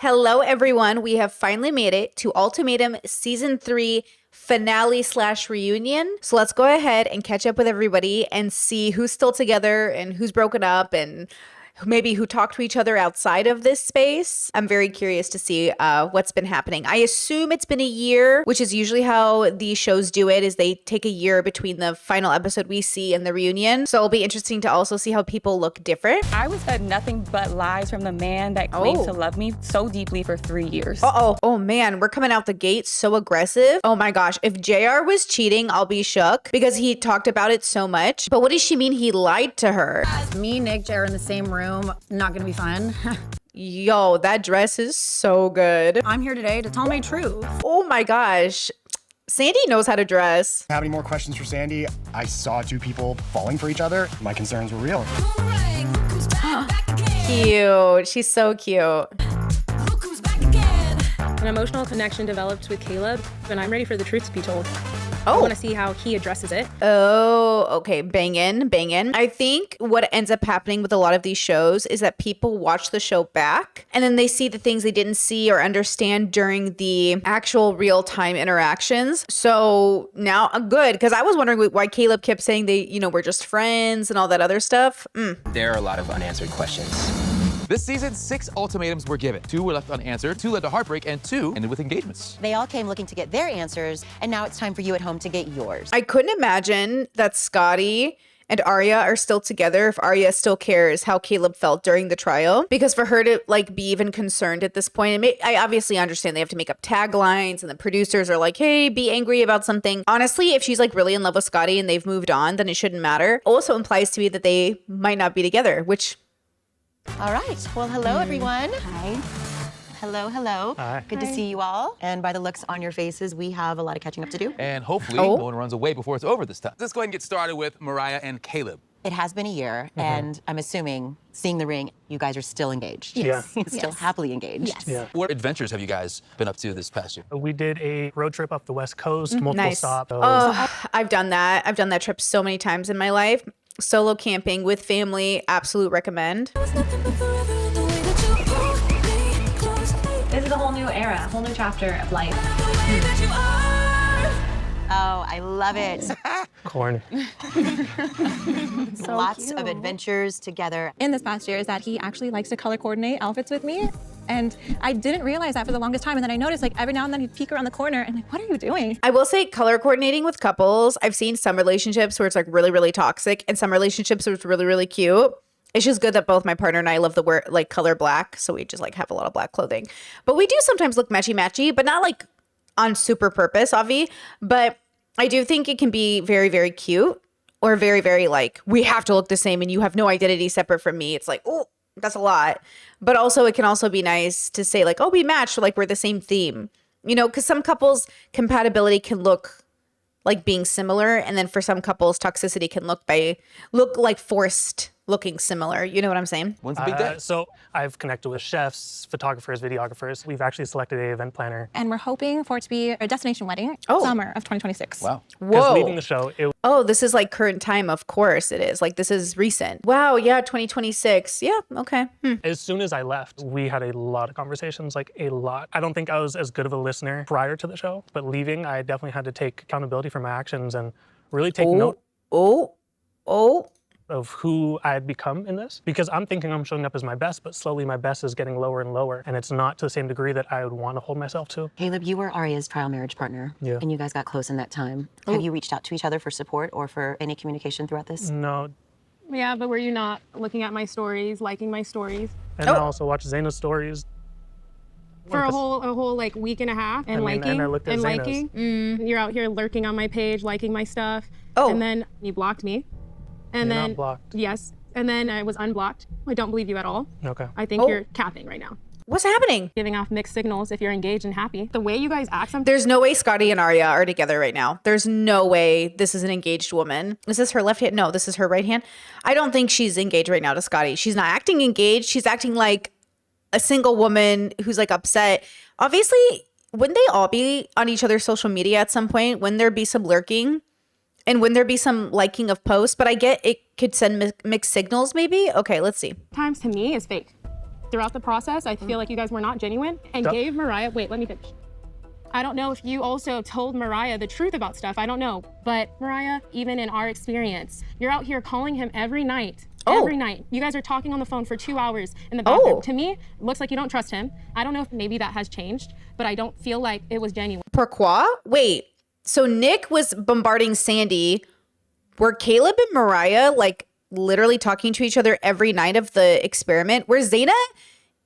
Hello, everyone. We have finally made it to Ultimatum Season 3 finale/reunion. So let's go ahead and catch up with everybody and see who's still together and who's broken up and maybe who talked to each other outside of this space. I'm very curious to see what's been happening. I assume it's been a year, which is usually how these shows do it, is they take a year between the final episode we see and the reunion. So it'll be interesting to also see how people look different. I was fed nothing but lies from the man that claimed to love me so deeply for 3 years. Oh man, we're coming out the gate so aggressive. Oh my gosh, if JR was cheating, I'll be shook because he talked about it so much. But what does she mean he lied to her? Me, Nick, JR in the same room. Not gonna be fun. Yo, that dress is so good. I'm here today to tell my truth. Oh my gosh. Sandy knows how to dress. Have any more questions for Sandy? I saw two people falling for each other. My concerns were real. Cute. She's so cute. An emotional connection developed with Caleb, and I'm ready for the truth to be told. I want to see how he addresses it. Oh, okay. Bangin'. I think what ends up happening with a lot of these shows is that people watch the show back and then they see the things they didn't see or understand during the actual real-time interactions. So now, good, because I was wondering why Caleb kept saying they, were just friends and all that other stuff. There are a lot of unanswered questions. This season, 6 ultimatums were given. 2 were left unanswered, 2 led to heartbreak, and 2 ended with engagements. They all came looking to get their answers, and now it's time for you at home to get yours. I couldn't imagine that Scotty and Aria are still together if Aria still cares how Caleb felt during the trial. Because for her to be even concerned at this point, I obviously understand they have to make up taglines and the producers are like, hey, be angry about something. Honestly, if she's really in love with Scotty and they've moved on, then it shouldn't matter. Also implies to me that they might not be together, which... All right. Well, hello, everyone. Hi. Hello. Hi. Good to see you all. And by the looks on your faces, we have a lot of catching up to do. And hopefully, no one runs away before it's over this time. Let's go ahead and get started with Mariah and Caleb. It has been a year, and I'm assuming, seeing the ring, you guys are still engaged. Yes. Yeah. Still happily engaged. Yes. Yeah. What adventures have you guys been up to this past year? We did a road trip up the West Coast, multiple Nice. stops. Oh, I've done that. I've done that trip so many times in my life. Solo camping with family, absolute recommend. This is a whole new era, a whole new chapter of life. Oh, I love it. Corny. Lots of adventures together. In this past year is that he actually likes to color coordinate outfits with me. And I didn't realize that for the longest time. And then I noticed every now and then he'd peek around the corner and what are you doing? I will say color coordinating with couples. I've seen some relationships where it's really, really toxic and some relationships where it's really, really cute. It's just good that both my partner and I love the wear color black. So we just have a lot of black clothing. But we do sometimes look matchy-matchy, but not on super purpose, Avi. But I do think it can be very, very cute or very, very we have to look the same and you have no identity separate from me. It's oh, that's a lot. But also it can also be nice to say oh, we match, or we're the same theme. Because some couples compatibility can look like being similar. And then for some couples, toxicity can look like forced looking similar. You know what I'm saying? When's the big day? So I've connected with chefs, photographers, videographers. We've actually selected an event planner. And we're hoping for it to be a destination wedding summer of 2026. Wow. Because leaving the show, Oh, this is current time. Of course it is. This is recent. Wow. Yeah. 2026. Yeah. Okay. as soon as I left, we had a lot of conversations, a lot. I don't think I was as good of a listener prior to the show, but leaving, I definitely had to take accountability for my actions and really take note of who I had become in this. Because I'm thinking I'm showing up as my best, but slowly my best is getting lower and lower. And it's not to the same degree that I would want to hold myself to. Caleb, you were Aria's trial marriage partner. Yeah. And you guys got close in that time. Have you reached out to each other for support or for any communication throughout this? No. Yeah, but were you not looking at my stories, liking my stories? And I also watched Zaina's stories. For a whole week and a half and and I looked at Zaina's. liking. You're out here lurking on my page, liking my stuff. Oh. And then you blocked me. And You're then not blocked. Yes. And then I was unblocked. I don't believe you at all. Okay. I think you're capping right now. What's happening? Giving off mixed signals if you're engaged and happy. The way you guys act sometimes. There's no way Scotty and Aria are together right now. There's no way this is an engaged woman. Is this her left hand? No, this is her right hand. I don't think she's engaged right now to Scotty. She's not acting engaged. She's acting like a single woman who's upset. Obviously, wouldn't they all be on each other's social media at some point? Wouldn't there be some lurking? And wouldn't there be some liking of posts? But I get it could send mixed signals maybe. Okay, let's see. Times to me is fake. throughout the process, I feel like you guys were not genuine and gave Mariah, wait, let me finish. I don't know if you also told Mariah the truth about stuff. I don't know. But Mariah, even in our experience, you're out here calling him every night. Every night. You guys are talking on the phone for 2 hours in the bathroom. To me, it looks like you don't trust him. I don't know if maybe that has changed, but I don't feel like it was genuine. Pourquoi? Wait, so Nick was bombarding Sandy. Were Caleb and Mariah like literally talking to each other every night of the experiment? Were Zaina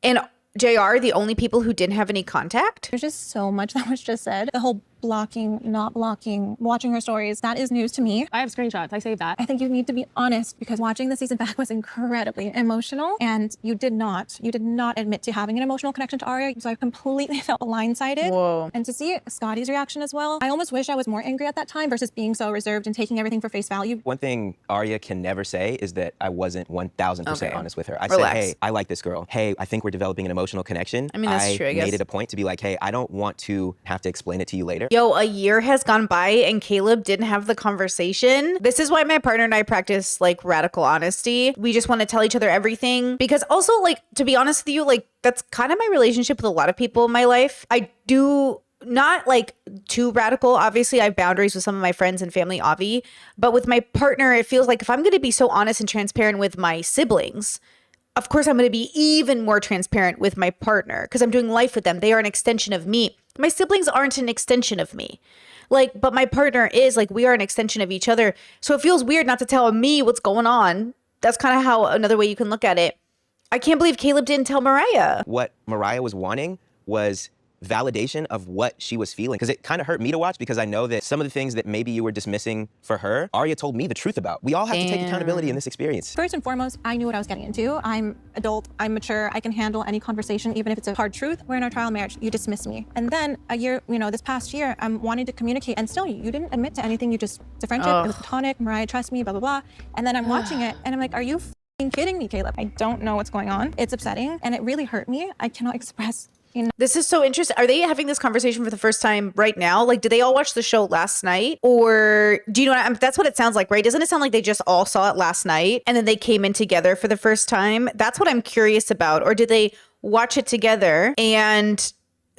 and JR the only people who didn't have any contact? There's just so much that was just said. The whole blocking, not blocking, watching her stories, that is news to me. I have screenshots, I saved that. I think you need to be honest because watching the season back was incredibly emotional and you did not admit to having an emotional connection to Aria. So I completely felt blindsided. Whoa. And to see Scotty's reaction as well, I almost wish I was more angry at that time versus being so reserved and taking everything for face value. One thing Aria can never say is that I wasn't 1000% honest with her. I Relax. said, hey, I like this girl. Hey, I think we're developing an emotional connection. I mean, that's true, I guess. made it a point to be like, hey, I don't want to have to explain it to you later. Yo, a year has gone by and Caleb didn't have the conversation. This is why my partner and I practice like radical honesty. We just want to tell each other everything because also, like, to be honest with you, like that's kind of my relationship with a lot of people in my life. I do not like too radical. Obviously, I have boundaries with some of my friends and family, Avi. But with my partner, it feels like if I'm going to be so honest and transparent with my siblings, of course, I'm going to be even more transparent with my partner because I'm doing life with them. They are an extension of me. My siblings aren't an extension of me. Like, but my partner is, like, we are an extension of each other. So it feels weird not to tell me what's going on. That's kind of how another way you can look at it. I can't believe Caleb didn't tell Mariah. What Mariah was wanting was validation of what she was feeling. Because it kind of hurt me to watch because I know that some of the things that maybe you were dismissing for her, Aria told me the truth about. We all have to take accountability in this experience. First and foremost, I knew what I was getting into. I'm adult, I'm mature, I can handle any conversation, even if it's a hard truth. We're in our trial marriage, you dismiss me. And then a year, this past year, I'm wanting to communicate and still you didn't admit to anything. You just, it's a friendship, it was platonic, Mariah, trust me, blah, blah, blah. And then I'm watching it and I'm like, are you f***ing kidding me, Caleb? I don't know what's going on. It's upsetting and it really hurt me. I cannot express. This is so interesting. Are they having this conversation for the first time right now? Like, did they all watch the show last night? Or do you know, that's what it sounds like, right? Doesn't it sound like they just all saw it last night and then they came in together for the first time? That's what I'm curious about. Or did they watch it together and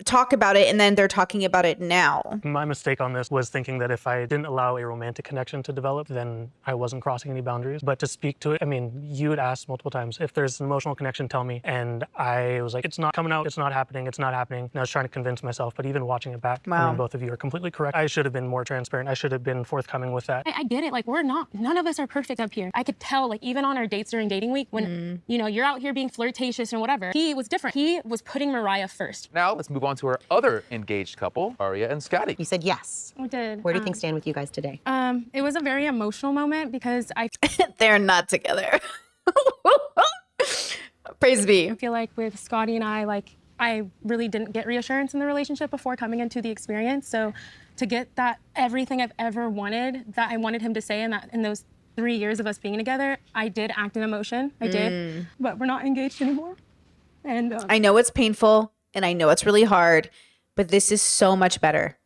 talk about it and then they're talking about it now? My mistake on this was thinking that if I didn't allow a romantic connection to develop, then I wasn't crossing any boundaries. But to speak to it, I mean, you had asked multiple times, if there's an emotional connection, tell me. And I was like, it's not coming out, it's not happening, it's not happening. And I was trying to convince myself, but even watching it back, I mean, both of you are completely correct. I should have been more transparent. I should have been forthcoming with that. I get it, like none of us are perfect up here. I could tell, like even on our dates during dating week, when you're out here being flirtatious and whatever, he was different. He was putting Mariah first. Now let's move on to our other engaged couple, Aria and Scotty. You said yes. I did. Where do things stand with you guys today? It was a very emotional moment because They're not together. Praise be. I feel like with Scotty and I really didn't get reassurance in the relationship before coming into the experience. So to get that everything I've ever wanted, that I wanted him to say in those 3 years of us being together, I did act in emotion. I did, but we're not engaged anymore. And I know it's painful and I know it's really hard, but this is so much better.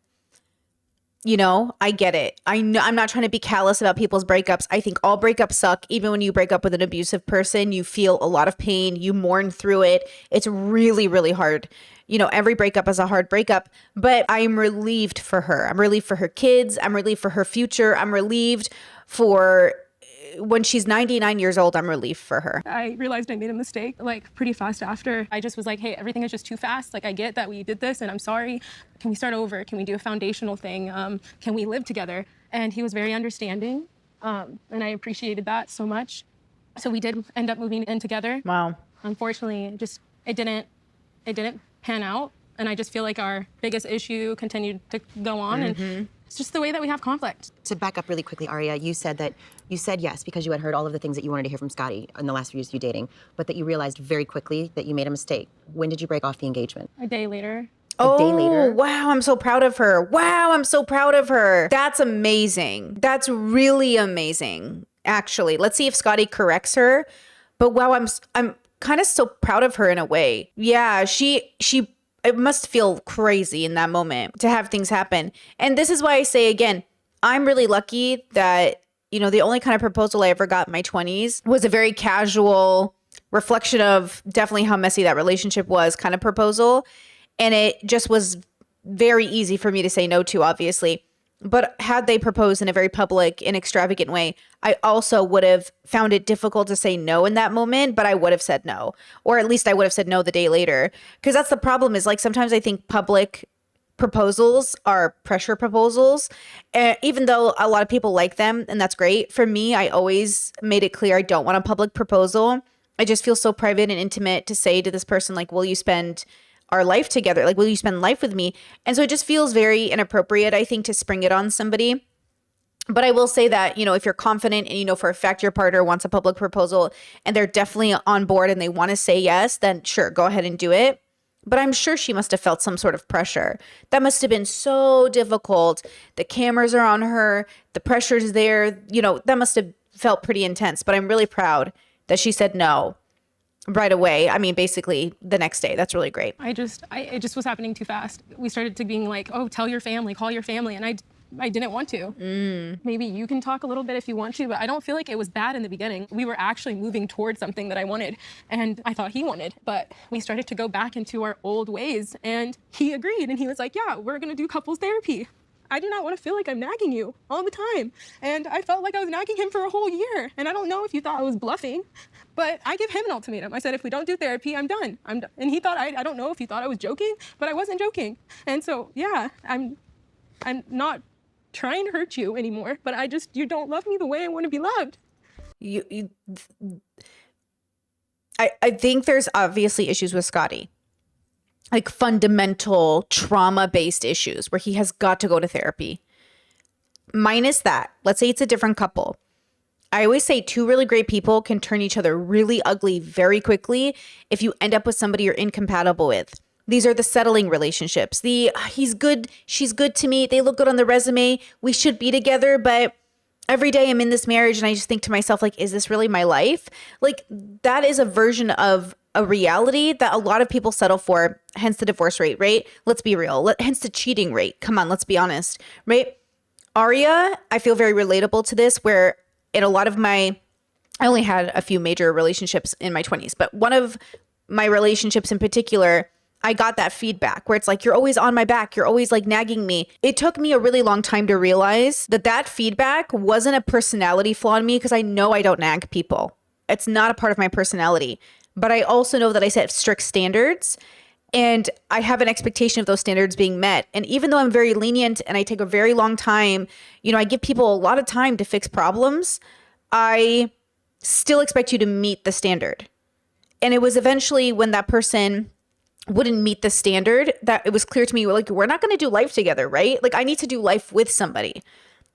I get it. I know I'm not trying to be callous about people's breakups. I think all breakups suck. Even when you break up with an abusive person, you feel a lot of pain. You mourn through it. It's really, really hard. Every breakup is a hard breakup, but I'm relieved for her. I'm relieved for her kids. I'm relieved for her future. I'm relieved for when she's 99 years old, I'm relieved for her. I realized I made a mistake pretty fast after. I just was like, hey, everything is just too fast. I get that we did this and I'm sorry. Can we start over? Can we do a foundational thing? Can we live together? And he was very understanding. And I appreciated that so much. So we did end up moving in together. Wow. Unfortunately, it didn't pan out. And I just feel like our biggest issue continued to go on. And it's just the way that we have conflict. To back up really quickly, Aria, you said yes because you had heard all of the things that you wanted to hear from Scotty in the last few years of you dating, but that you realized very quickly that you made a mistake. When did you break off the engagement? A day later. A day later? Wow, I'm so proud of her. Wow, I'm so proud of her. That's amazing. That's really amazing, actually. Let's see if Scotty corrects her. But wow, I'm kind of so proud of her in a way. Yeah, it must feel crazy in that moment to have things happen. And this is why I say again, I'm really lucky that, the only kind of proposal I ever got in my 20s was a very casual, reflection of definitely how messy that relationship was kind of proposal. And it just was very easy for me to say no to, obviously. But had they proposed in a very public and extravagant way, I also would have found it difficult to say no in that moment, but I would have said no. Or at least I would have said no the day later. Because that's the problem, is like sometimes I think public proposals are pressure proposals, even though a lot of people like them, and that's great. For me, I always made it clear I don't want a public proposal. I just feel so private and intimate to say to this person, like, will you spend our life together? Like, will you spend life with me? And so it just feels very inappropriate, I think, to spring it on somebody. But I will say that, you know, if you're confident and you know for a fact your partner wants a public proposal and they're definitely on board and they want to say yes, then sure, go ahead and do it. But I'm sure she must have felt some sort of pressure. That must have been so difficult. The cameras are on her, the pressure's there, you know, that must have felt pretty intense. But I'm really proud that she said no right away. I mean, basically the next day. That's really great. It just was happening too fast. We started to being like, oh, tell your family, call your family. And I didn't want to. Maybe you can talk a little bit if you want to, but I don't feel like it was bad in the beginning. We were actually moving towards something that I wanted and I thought he wanted, but we started to go back into our old ways and he agreed and he was like, yeah, we're gonna do couples therapy. I do not want to feel like I'm nagging you all the time. And I felt like I was nagging him for a whole year. And I don't know if you thought I was bluffing, but I give him an ultimatum. I said, if we don't do therapy, I'm done. I'm done. And he thought, I don't know if he thought I was joking, but I wasn't joking. And so, yeah, I'm not trying to hurt you anymore, but you don't love me the way I want to be loved. I think there's obviously issues with Scotty. Like fundamental trauma-based issues where he has got to go to therapy. Minus that, let's say it's a different couple. I always say two really great people can turn each other really ugly very quickly if you end up with somebody you're incompatible with. These are the settling relationships. He's good, she's good to me, they look good on the resume, we should be together, but every day I'm in this marriage and I just think to myself, like, is this really my life? Like, that is a version of a reality that a lot of people settle for, hence the divorce rate, right? Let's be real. Hence the cheating rate. Come on, let's be honest, right? Aria, I feel very relatable to this, where in a lot of I only had a few major relationships in my 20s, but one of my relationships in particular, I got that feedback where it's like, you're always on my back. You're always like nagging me. It took me a really long time to realize that feedback wasn't a personality flaw in me, because I know I don't nag people. It's not a part of my personality. But I also know that I set strict standards and I have an expectation of those standards being met. And even though I'm very lenient and I take a very long time, you know, I give people a lot of time to fix problems, I still expect you to meet the standard. And it was eventually when that person wouldn't meet the standard that it was clear to me, like, we're not going to do life together, right? Like, I need to do life with somebody.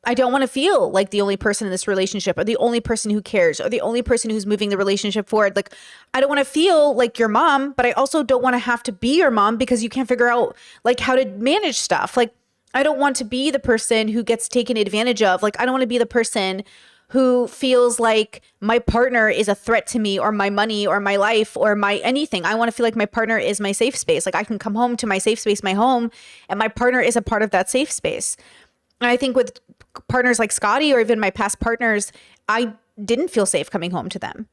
I don't want to feel like the only person in this relationship or the only person who cares or the only person who's moving the relationship forward. Like, I don't want to feel like your mom, but I also don't want to have to be your mom because you can't figure out like how to manage stuff. Like, I don't want to be the person who gets taken advantage of. Like, I don't want to be the person who feels like my partner is a threat to me or my money or my life or my anything. I want to feel like my partner is my safe space. Like, I can come home to my safe space, my home, and my partner is a part of that safe space. And I think with partners like Scotty or even my past partners, I didn't feel safe coming home to them.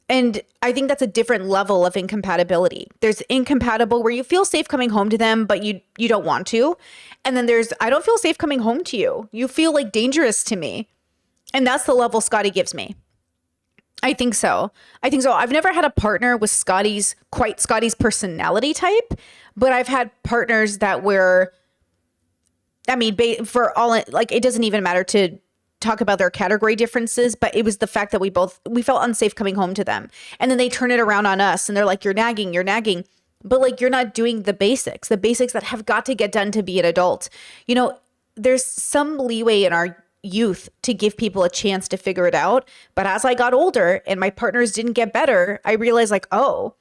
And I think that's a different level of incompatibility. There's incompatible where you feel safe coming home to them, but you don't want to. And then there's, I don't feel safe coming home to you. You feel like dangerous to me. And that's the level Scotty gives me. I think so. I've never had a partner with Scotty's personality type, but I've had partners that were, I mean, for all, like, it doesn't even matter to talk about their category differences, but it was the fact that we felt unsafe coming home to them. And then they turn it around on us and they're like, you're nagging. But like, you're not doing the basics that have got to get done to be an adult. You know, there's some leeway in our youth to give people a chance to figure it out. But as I got older and my partners didn't get better, I realized like, oh,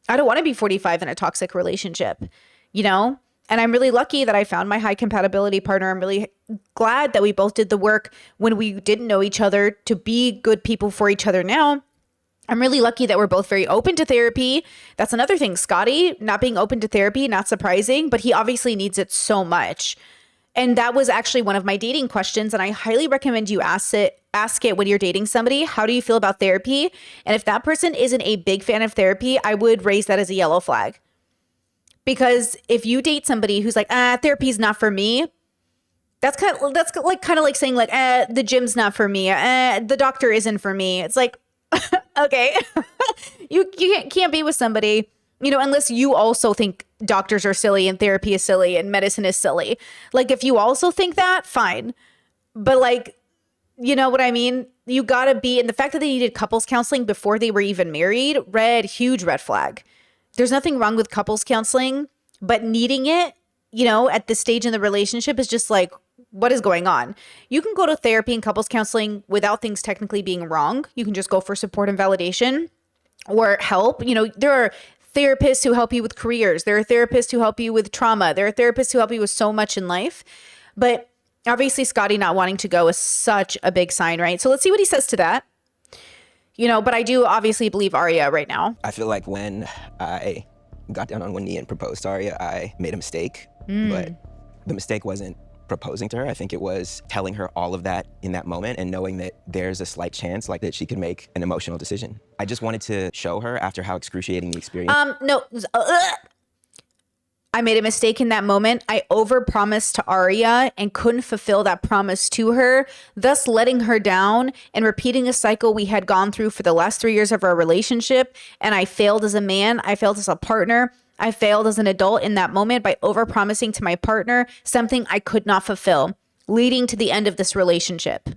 I don't want to be 45 in a toxic relationship, you know? And I'm really lucky that I found my high compatibility partner. I'm really glad that we both did the work when we didn't know each other to be good people for each other now. I'm really lucky that we're both very open to therapy. That's another thing. Scotty, not being open to therapy, not surprising, but he obviously needs it so much. And that was actually one of my dating questions. And I highly recommend you ask it when you're dating somebody. How do you feel about therapy? And if that person isn't a big fan of therapy, I would raise that as a yellow flag. Because if you date somebody who's like, therapy's not for me, that's kind of like saying like, the gym's not for me. The doctor isn't for me. It's like, okay, you can't be with somebody, unless you also think doctors are silly and therapy is silly and medicine is silly. Like if you also think that, fine. But like, you know what I mean? You gotta be, and the fact that they needed couples counseling before they were even married, huge red flag. There's nothing wrong with couples counseling, but needing it, at this stage in the relationship is just like, what is going on? You can go to therapy and couples counseling without things technically being wrong. You can just go for support and validation or help. There are therapists who help you with careers. There are therapists who help you with trauma. There are therapists who help you with so much in life. But obviously, Scotty not wanting to go is such a big sign, right? So let's see what he says to that. But I do obviously believe Aria right now. I feel like when I got down on one knee and proposed to Aria, I made a mistake. But the mistake wasn't proposing to her. I think it was telling her all of that in that moment and knowing that there's a slight chance like that she could make an emotional decision. I just wanted to show her after how excruciating the experience. No. I made a mistake in that moment. I overpromised to Aria and couldn't fulfill that promise to her, thus letting her down and repeating a cycle we had gone through for the last 3 years of our relationship. And I failed as a man. I failed as a partner. I failed as an adult in that moment by overpromising to my partner something I could not fulfill, leading to the end of this relationship.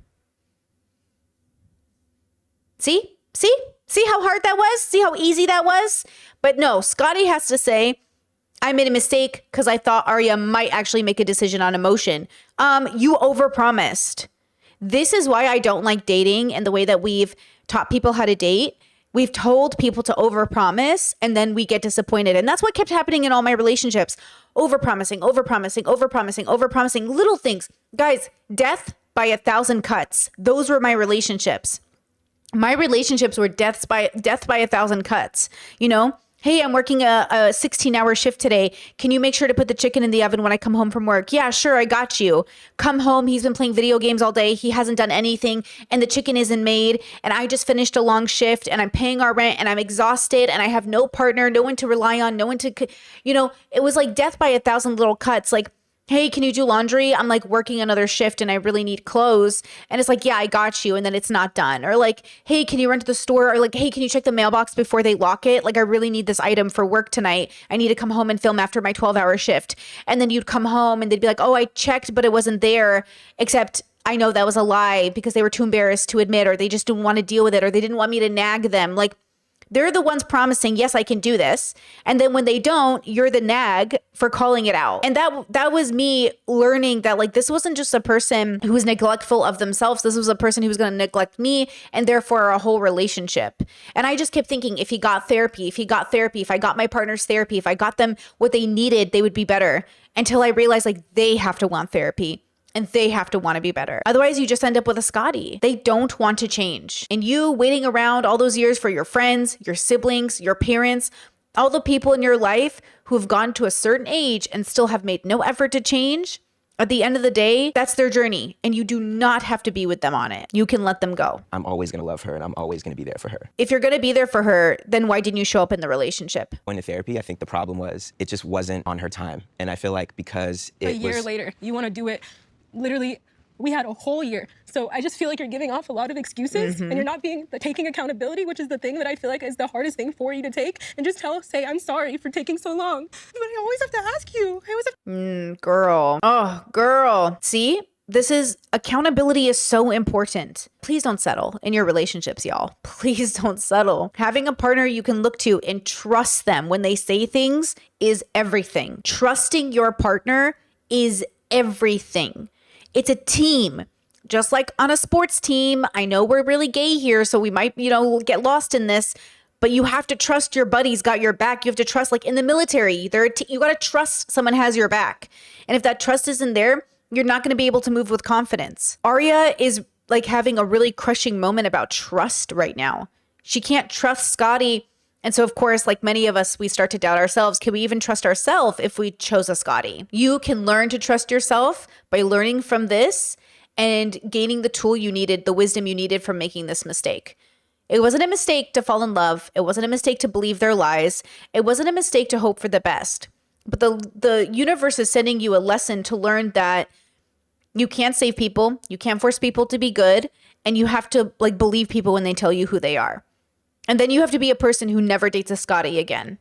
See how hard that was? See how easy that was? But no, Scotty has to say, I made a mistake because I thought Aria might actually make a decision on emotion. You overpromised. This is why I don't like dating and the way that we've taught people how to date. We've told people to overpromise and then we get disappointed. And that's what kept happening in all my relationships. Overpromising, little things. Guys, death by 1,000 cuts. Those were my relationships. My relationships were death by 1,000 cuts, Hey, I'm working a 16-hour shift today. Can you make sure to put the chicken in the oven when I come home from work? Yeah, sure, I got you. Come home, he's been playing video games all day. He hasn't done anything, and the chicken isn't made, and I just finished a long shift, and I'm paying our rent, and I'm exhausted, and I have no partner, no one to rely on, no one to, it was like death by 1,000 little cuts. Like, hey, can you do laundry? I'm like working another shift and I really need clothes. And it's like, yeah, I got you. And then it's not done. Or like, hey, can you run to the store? Or like, hey, can you check the mailbox before they lock it? Like, I really need this item for work tonight. I need to come home and film after my 12-hour shift. And then you'd come home and they'd be like, oh, I checked, but it wasn't there. Except I know that was a lie because they were too embarrassed to admit, or they just didn't want to deal with it, or they didn't want me to nag them. Like, they're the ones promising, yes, I can do this. And then when they don't, you're the nag for calling it out. And that was me learning that like, this wasn't just a person who was neglectful of themselves. This was a person who was going to neglect me and therefore our whole relationship. And I just kept thinking, if I got my partner's therapy, if I got them what they needed, they would be better, until I realized like they have to want therapy. And they have to want to be better. Otherwise, you just end up with a Scotty. They don't want to change. And you waiting around all those years for your friends, your siblings, your parents, all the people in your life who have gone to a certain age and still have made no effort to change. At the end of the day, that's their journey. And you do not have to be with them on it. You can let them go. I'm always going to love her and I'm always going to be there for her. If you're going to be there for her, then why didn't you show up in the relationship? Going to therapy, I think the problem was it just wasn't on her time. And I feel like because it was... A year later, you want to do it. Literally, we had a whole year. So I just feel like you're giving off a lot of excuses and you're not taking accountability, which is the thing that I feel like is the hardest thing for you to take. And just say, I'm sorry for taking so long. But I always have to ask you. Girl. Oh, girl. See? Accountability is so important. Please don't settle in your relationships, y'all. Please don't settle. Having a partner you can look to and trust them when they say things is everything. Trusting your partner is everything. It's a team. Just like on a sports team, I know we're really gay here, so we might, get lost in this, but you have to trust your buddy's got your back. You have to trust, like in the military, you got to trust someone has your back. And if that trust isn't there, you're not going to be able to move with confidence. Aria is like having a really crushing moment about trust right now. She can't trust Scotty And so, of course, like many of us, we start to doubt ourselves. Can we even trust ourselves if we chose a Scotty? You can learn to trust yourself by learning from this and gaining the tool you needed, the wisdom you needed from making this mistake. It wasn't a mistake to fall in love. It wasn't a mistake to believe their lies. It wasn't a mistake to hope for the best. But the universe is sending you a lesson to learn that you can't save people. You can't force people to be good. And you have to like believe people when they tell you who they are. And then you have to be a person who never dates a Scotty again.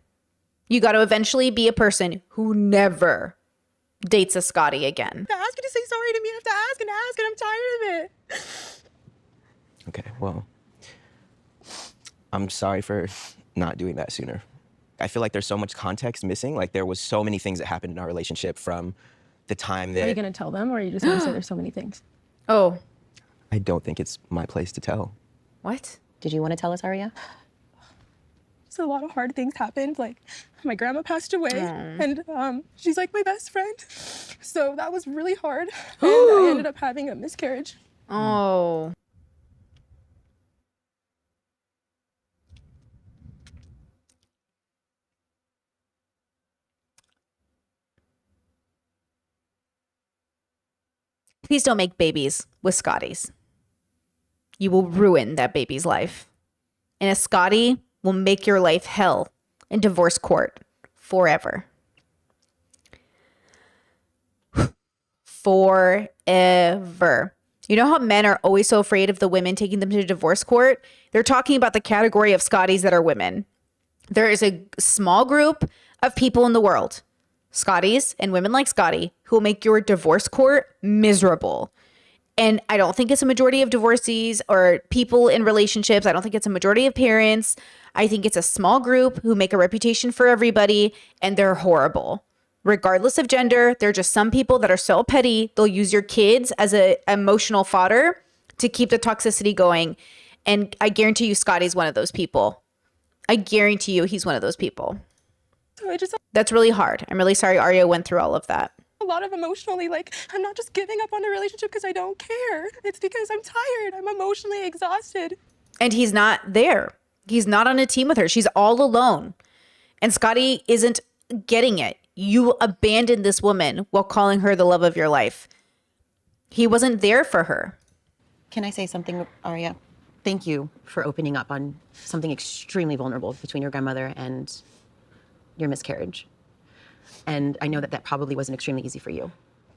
You got to eventually be a person who never dates a Scotty again. To ask you to say sorry to me, I have to ask and ask, and I'm tired of it. Okay, well, I'm sorry for not doing that sooner. I feel like there's so much context missing. Like there was so many things that happened in our relationship from the time that... Are you going to tell them, or are you just going to say there's so many things? Oh. I don't think it's my place to tell. What? Did you want to tell us, Aria? So a lot of hard things happened. Like my grandma passed away, and she's like my best friend. So that was really hard, and I ended up having a miscarriage. Oh. Please don't make babies with Scotties. You will ruin that baby's life. And a Scotty will make your life hell in divorce court forever. Forever. You know how men are always so afraid of the women taking them to divorce court? They're talking about the category of Scotties that are women. There is a small group of people in the world, Scotties and women like Scotty, who will make your divorce court miserable. And I don't think it's a majority of divorcees or people in relationships. I don't think it's a majority of parents. I think it's a small group who make a reputation for everybody, and they're horrible. Regardless of gender, they're just some people that are so petty, they'll use your kids as an emotional fodder to keep the toxicity going. And I guarantee you Scotty's one of those people. I guarantee you he's one of those people. So That's really hard. I'm really sorry Aria went through all of that. a lot of emotionally, like, I'm not just giving up on the relationship because I don't care. It's because I'm tired. I'm emotionally exhausted. And he's not there. He's not on a team with her. She's all alone. And Scotty isn't getting it. You abandoned this woman while calling her the love of your life. He wasn't there for her. Can I say something, Aria? Thank you for opening up on something extremely vulnerable between your grandmother and your miscarriage. And I know that that probably wasn't extremely easy for you.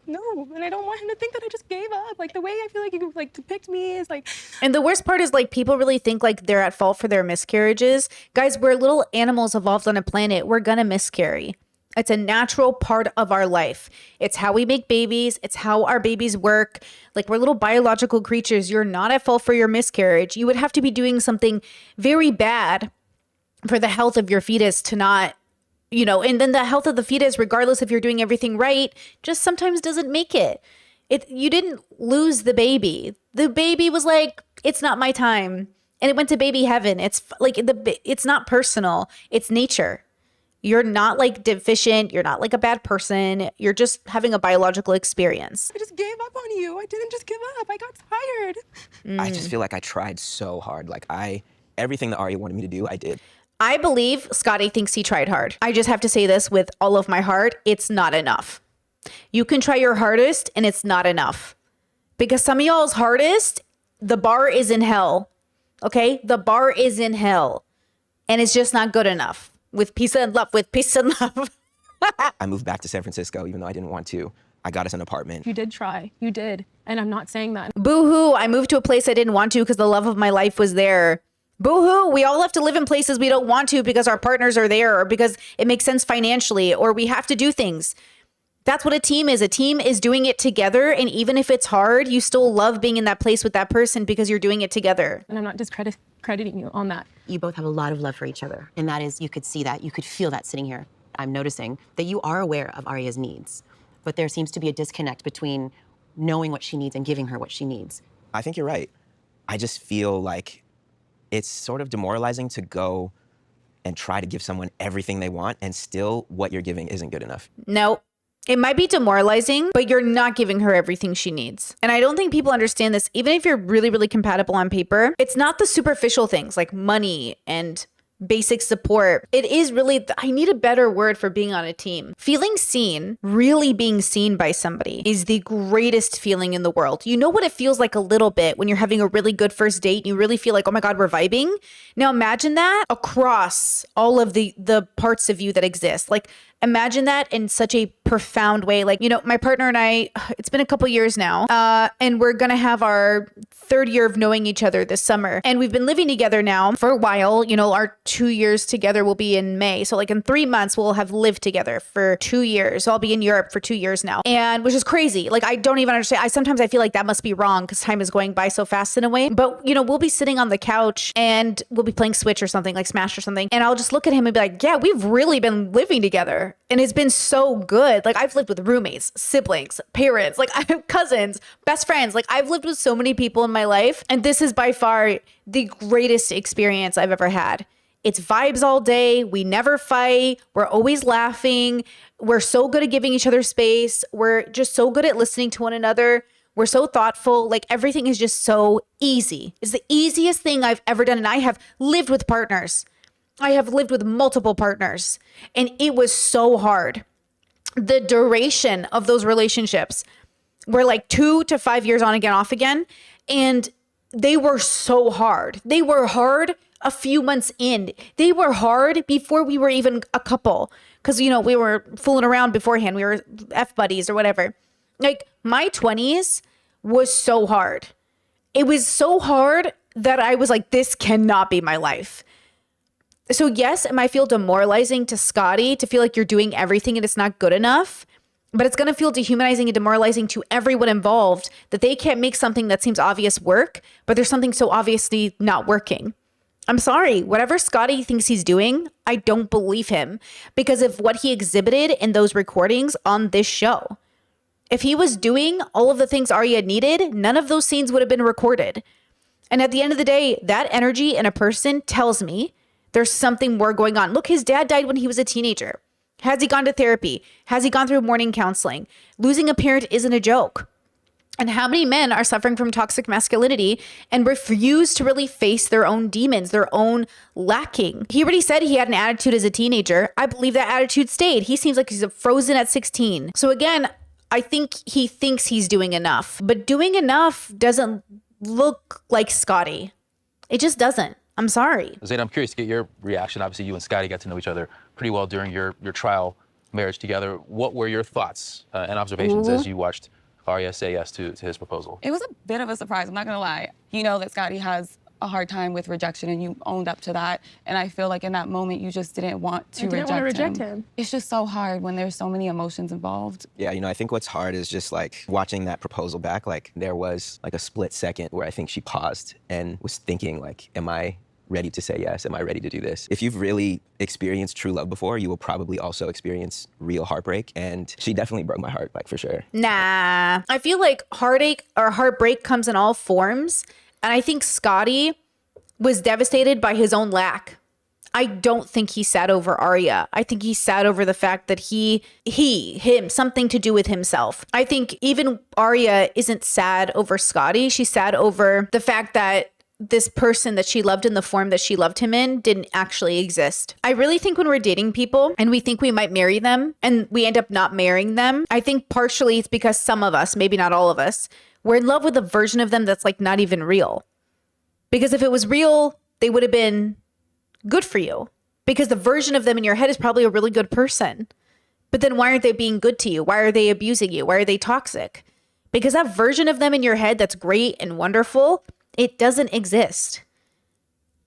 No, and I don't want him to think that I just gave up. Like, the way I feel like you like depict me is like... And the worst part is, like, people really think like they're at fault for their miscarriages. Guys, we're little animals evolved on a planet. We're gonna miscarry. It's a natural part of our life. It's how we make babies. It's how our babies work. Like, we're little biological creatures. You're not at fault for your miscarriage. You would have to be doing something very bad for the health of your fetus to not, you know, and then the health of the fetus, regardless if you're doing everything right, just sometimes doesn't make it. You didn't lose the baby. The baby was like, it's not my time. And it went to baby heaven. It's like, it's not personal. It's nature. You're not like deficient. You're not like a bad person. You're just having a biological experience. I just gave up on you. I didn't just give up. I got tired. I just feel like I tried so hard. Like everything that Aria wanted me to do, I did. I believe Scotty thinks he tried hard. I just have to say this with all of my heart. It's not enough. You can try your hardest and it's not enough. Because some of y'all's hardest, the bar is in hell. Okay? The bar is in hell. And it's just not good enough. With peace and love, with peace and love. I moved back to San Francisco, even though I didn't want to. I got us an apartment. You did try. You did. And I'm not saying that. Boo-hoo. I moved to a place I didn't want to because the love of my life was there. Boo-hoo. We all have to live in places we don't want to because our partners are there or because it makes sense financially or we have to do things. That's what a team is. A team is doing it together. And even if it's hard, you still love being in that place with that person because you're doing it together. And I'm not discrediting you on that. You both have a lot of love for each other. And that is, you could see that, you could feel that sitting here. I'm noticing that you are aware of Aria's needs, but there seems to be a disconnect between knowing what she needs and giving her what she needs. I think you're right. I just feel like it's sort of demoralizing to go and try to give someone everything they want and still what you're giving isn't good enough. No. It might be demoralizing, but you're not giving her everything she needs. And I don't think people understand this. Even if you're really, really compatible on paper, it's not the superficial things like money and basic support. It is really, I need a better word for being on a team. Feeling seen, really being seen by somebody is the greatest feeling in the world. You know what it feels like a little bit when you're having a really good first date and you really feel like, oh my God, we're vibing. Now imagine that across all of the parts of you that exist. Like imagine that in such a profound way. Like, you know, my partner and I, it's been a couple years now, and we're going to have our third year of knowing each other this summer. And we've been living together now for a while. You know, our 2 years together will be in May. So like in 3 months, we'll have lived together for 2 years. So I'll be in Europe for 2 years now. And which is crazy. Like, I don't even understand. Sometimes I feel like that must be wrong because time is going by so fast in a way. But, you know, we'll be sitting on the couch and we'll be playing Switch or something, like Smash or something. And I'll just look at him and be like, yeah, we've really been living together. And it's been so good. Like, I've lived with roommates, siblings, parents, like I have cousins, best friends. Like, I've lived with so many people in my life. And this is by far the greatest experience I've ever had. It's vibes all day. We never fight. We're always laughing. We're so good at giving each other space. We're just so good at listening to one another. We're so thoughtful. Like, everything is just so easy. It's the easiest thing I've ever done. And I have lived with partners. I have lived with multiple partners, and it was so hard. The duration of those relationships were like 2 to 5 years on again, off again. And they were so hard. They were hard a few months in. They were hard before we were even a couple. Because, you know, we were fooling around beforehand. We were F buddies or whatever. Like, my 20s was so hard. It was so hard that I was like, this cannot be my life. So yes, it might feel demoralizing to Scotty to feel like you're doing everything and it's not good enough, but it's going to feel dehumanizing and demoralizing to everyone involved that they can't make something that seems obvious work, but there's something so obviously not working. I'm sorry, whatever Scotty thinks he's doing, I don't believe him because of what he exhibited in those recordings on this show. If he was doing all of the things Aria needed, none of those scenes would have been recorded. And at the end of the day, that energy in a person tells me there's something more going on. Look, his dad died when he was a teenager. Has he gone to therapy? Has he gone through morning counseling? Losing a parent isn't a joke. And how many men are suffering from toxic masculinity and refuse to really face their own demons, their own lacking? He already said he had an attitude as a teenager. I believe that attitude stayed. He seems like he's frozen at 16. So again, I think he thinks he's doing enough, but doing enough doesn't look like Scotty. It just doesn't. I'm sorry. Zaina, I'm curious to get your reaction. Obviously, you and Scotty got to know each other pretty well during your trial marriage together. What were your thoughts and observations as you watched Aria say yes to his proposal? It was a bit of a surprise, I'm not gonna lie. You know that Scotty has a hard time with rejection and you owned up to that. And I feel like in that moment, you just didn't want to reject him. It's just so hard when there's so many emotions involved. Yeah, you know, I think what's hard is just like watching that proposal back. Like there was like a split second where I think she paused and was thinking like, am I ready to say yes? Am I ready to do this? If you've really experienced true love before, you will probably also experience real heartbreak. And she definitely broke my heart, like for sure. Nah, I feel like heartache or heartbreak comes in all forms. And I think Scotty was devastated by his own lack. I don't think he sat over Aria. I think he sat over the fact that him, something to do with himself. I think even Aria isn't sad over Scotty. She's sad over the fact that this person that she loved in the form that she loved him in didn't actually exist. I really think when we're dating people and we think we might marry them and we end up not marrying them, I think partially it's because some of us, maybe not all of us, we're in love with a version of them that's like not even real. Because if it was real, they would have been good for you. Because the version of them in your head is probably a really good person. But then why aren't they being good to you? Why are they abusing you? Why are they toxic? Because that version of them in your head that's great and wonderful, it doesn't exist.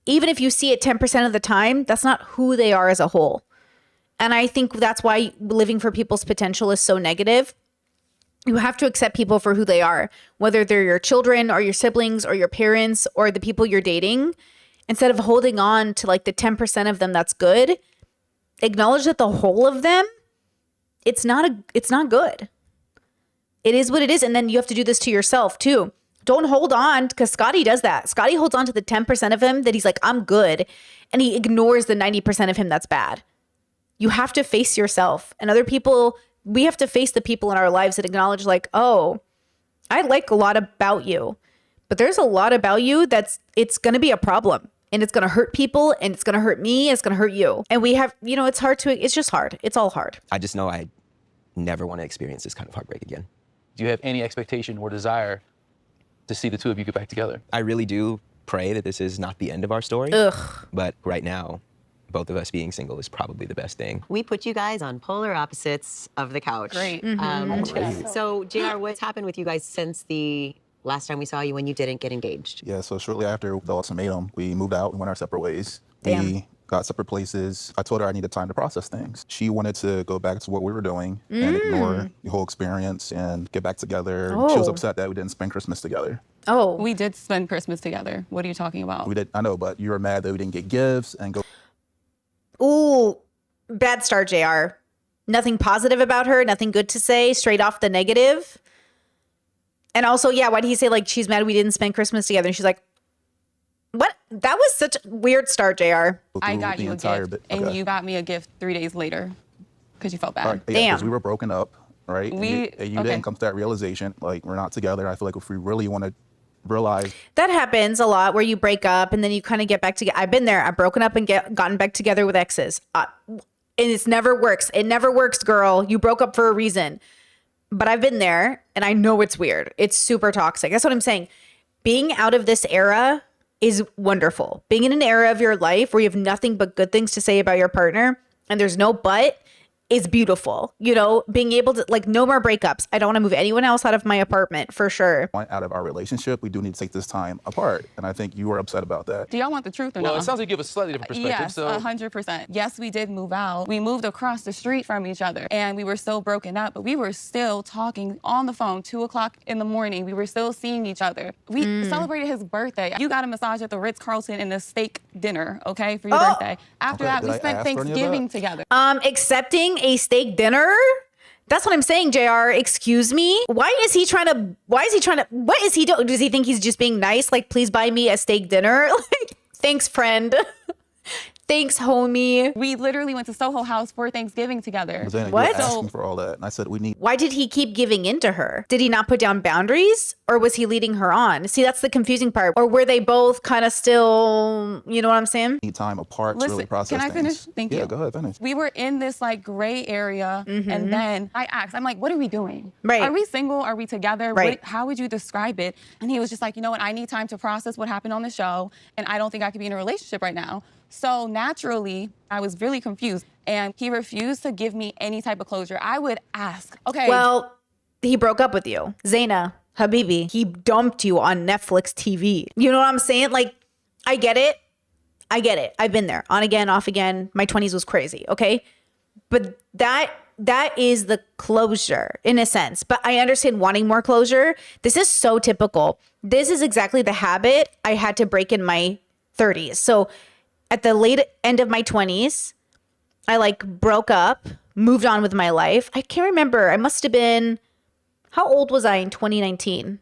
Even if you see it 10% of the time, that's not who they are as a whole. And I think that's why living for people's potential is so negative. You have to accept people for who they are, whether they're your children or your siblings or your parents or the people you're dating. Instead of holding on to like the 10% of them that's good, acknowledge that the whole of them, it's not good. It is what it is. And then you have to do this to yourself too. Don't hold on, because Scotty does that. Scotty holds on to the 10% of him that he's like, I'm good. And he ignores the 90% of him that's bad. You have to face yourself. And other people, we have to face the people in our lives that acknowledge like, oh, I like a lot about you. But there's a lot about you it's going to be a problem. and it's going to hurt people, and it's going to hurt me, and it's going to hurt you. And we have, it's just hard. It's all hard. I just know I never want to experience this kind of heartbreak again. Do you have any expectation or desire to see the two of you get back together? I really do pray that this is not the end of our story. Ugh. But right now, both of us being single is probably the best thing. We put you guys on polar opposites of the couch. Great. So, JR, what's happened with you guys since the last time we saw you when you didn't get engaged? Yeah, so shortly after the ultimatum, we moved out and went our separate ways. Damn. We got separate places. I told her I needed time to process things. She wanted to go back to what we were doing and ignore the whole experience and get back together. She was upset that we didn't spend Christmas together. Oh. We did spend Christmas together. What are you talking about? We did, I know, but you were mad that we didn't get gifts and go. Ooh, bad start, JR. Nothing positive about her, nothing good to say, straight off the negative. And also, yeah, why did he say, like, she's mad we didn't spend Christmas together? And she's like, what? That was such a weird start, JR. I got you a gift, and you got me a gift 3 days later because you felt bad. Right, yeah, because we were broken up, right? And you didn't come to that realization, like, we're not together. I feel like if we really want to realize. That happens a lot where you break up and then you kind of get back together. I've been there. I've broken up and gotten back together with exes. And it never works. It never works, girl. You broke up for a reason. But I've been there and I know it's weird. It's super toxic. That's what I'm saying. Being out of this era is wonderful. Being in an era of your life where you have nothing but good things to say about your partner and there's no but is beautiful. Being able to, like, no more breakups. I don't want to move anyone else out of my apartment for sure. Out of our relationship, we do need to take this time apart. And I think you were upset about that. Do y'all want the truth or not? Well, it sounds like you have a slightly different perspective. Yes, so 100%. Yes, we did move out. We moved across the street from each other and we were still broken up, but we were still talking on the phone 2 o'clock in the morning. We were still seeing each other. We celebrated his birthday. You got a massage at the Ritz-Carlton and a steak dinner, okay, for your birthday. After that, we spent Thanksgiving together. Accepting a steak dinner? That's what I'm saying, JR. Excuse me? What is he doing? Does he think he's just being nice? Like, please buy me a steak dinner? Like, thanks, friend. Thanks, homie. We literally went to Soho House for Thanksgiving together. Zaina, you were asking for all that. And I said, we need. Why did he keep giving in to her? Did he not put down boundaries? Or was he leading her on? See, that's the confusing part. Or were they both kind of still, you know what I'm saying? Need time apart to really process can I finish? things. Thank you. Yeah, go ahead, finish. We were in this, like, gray area. And then I asked, I'm like, what are we doing? Right. Are we single? Are we together? Right. How would you describe it? And he was just like, you know what? I need time to process what happened on the show. And I don't think I could be in a relationship right now. So naturally, I was really confused. And he refused to give me any type of closure. I would ask, okay. Well, he broke up with you. Zaina, Habibi, he dumped you on Netflix TV. You know what I'm saying? Like, I get it. I've been there. On again, off again. My 20s was crazy, okay? But that is the closure in a sense. But I understand wanting more closure. This is so typical. This is exactly the habit I had to break in my 30s. So at the late end of my 20s, I broke up, moved on with my life. I can't remember. I must have been, how old was I in 2019?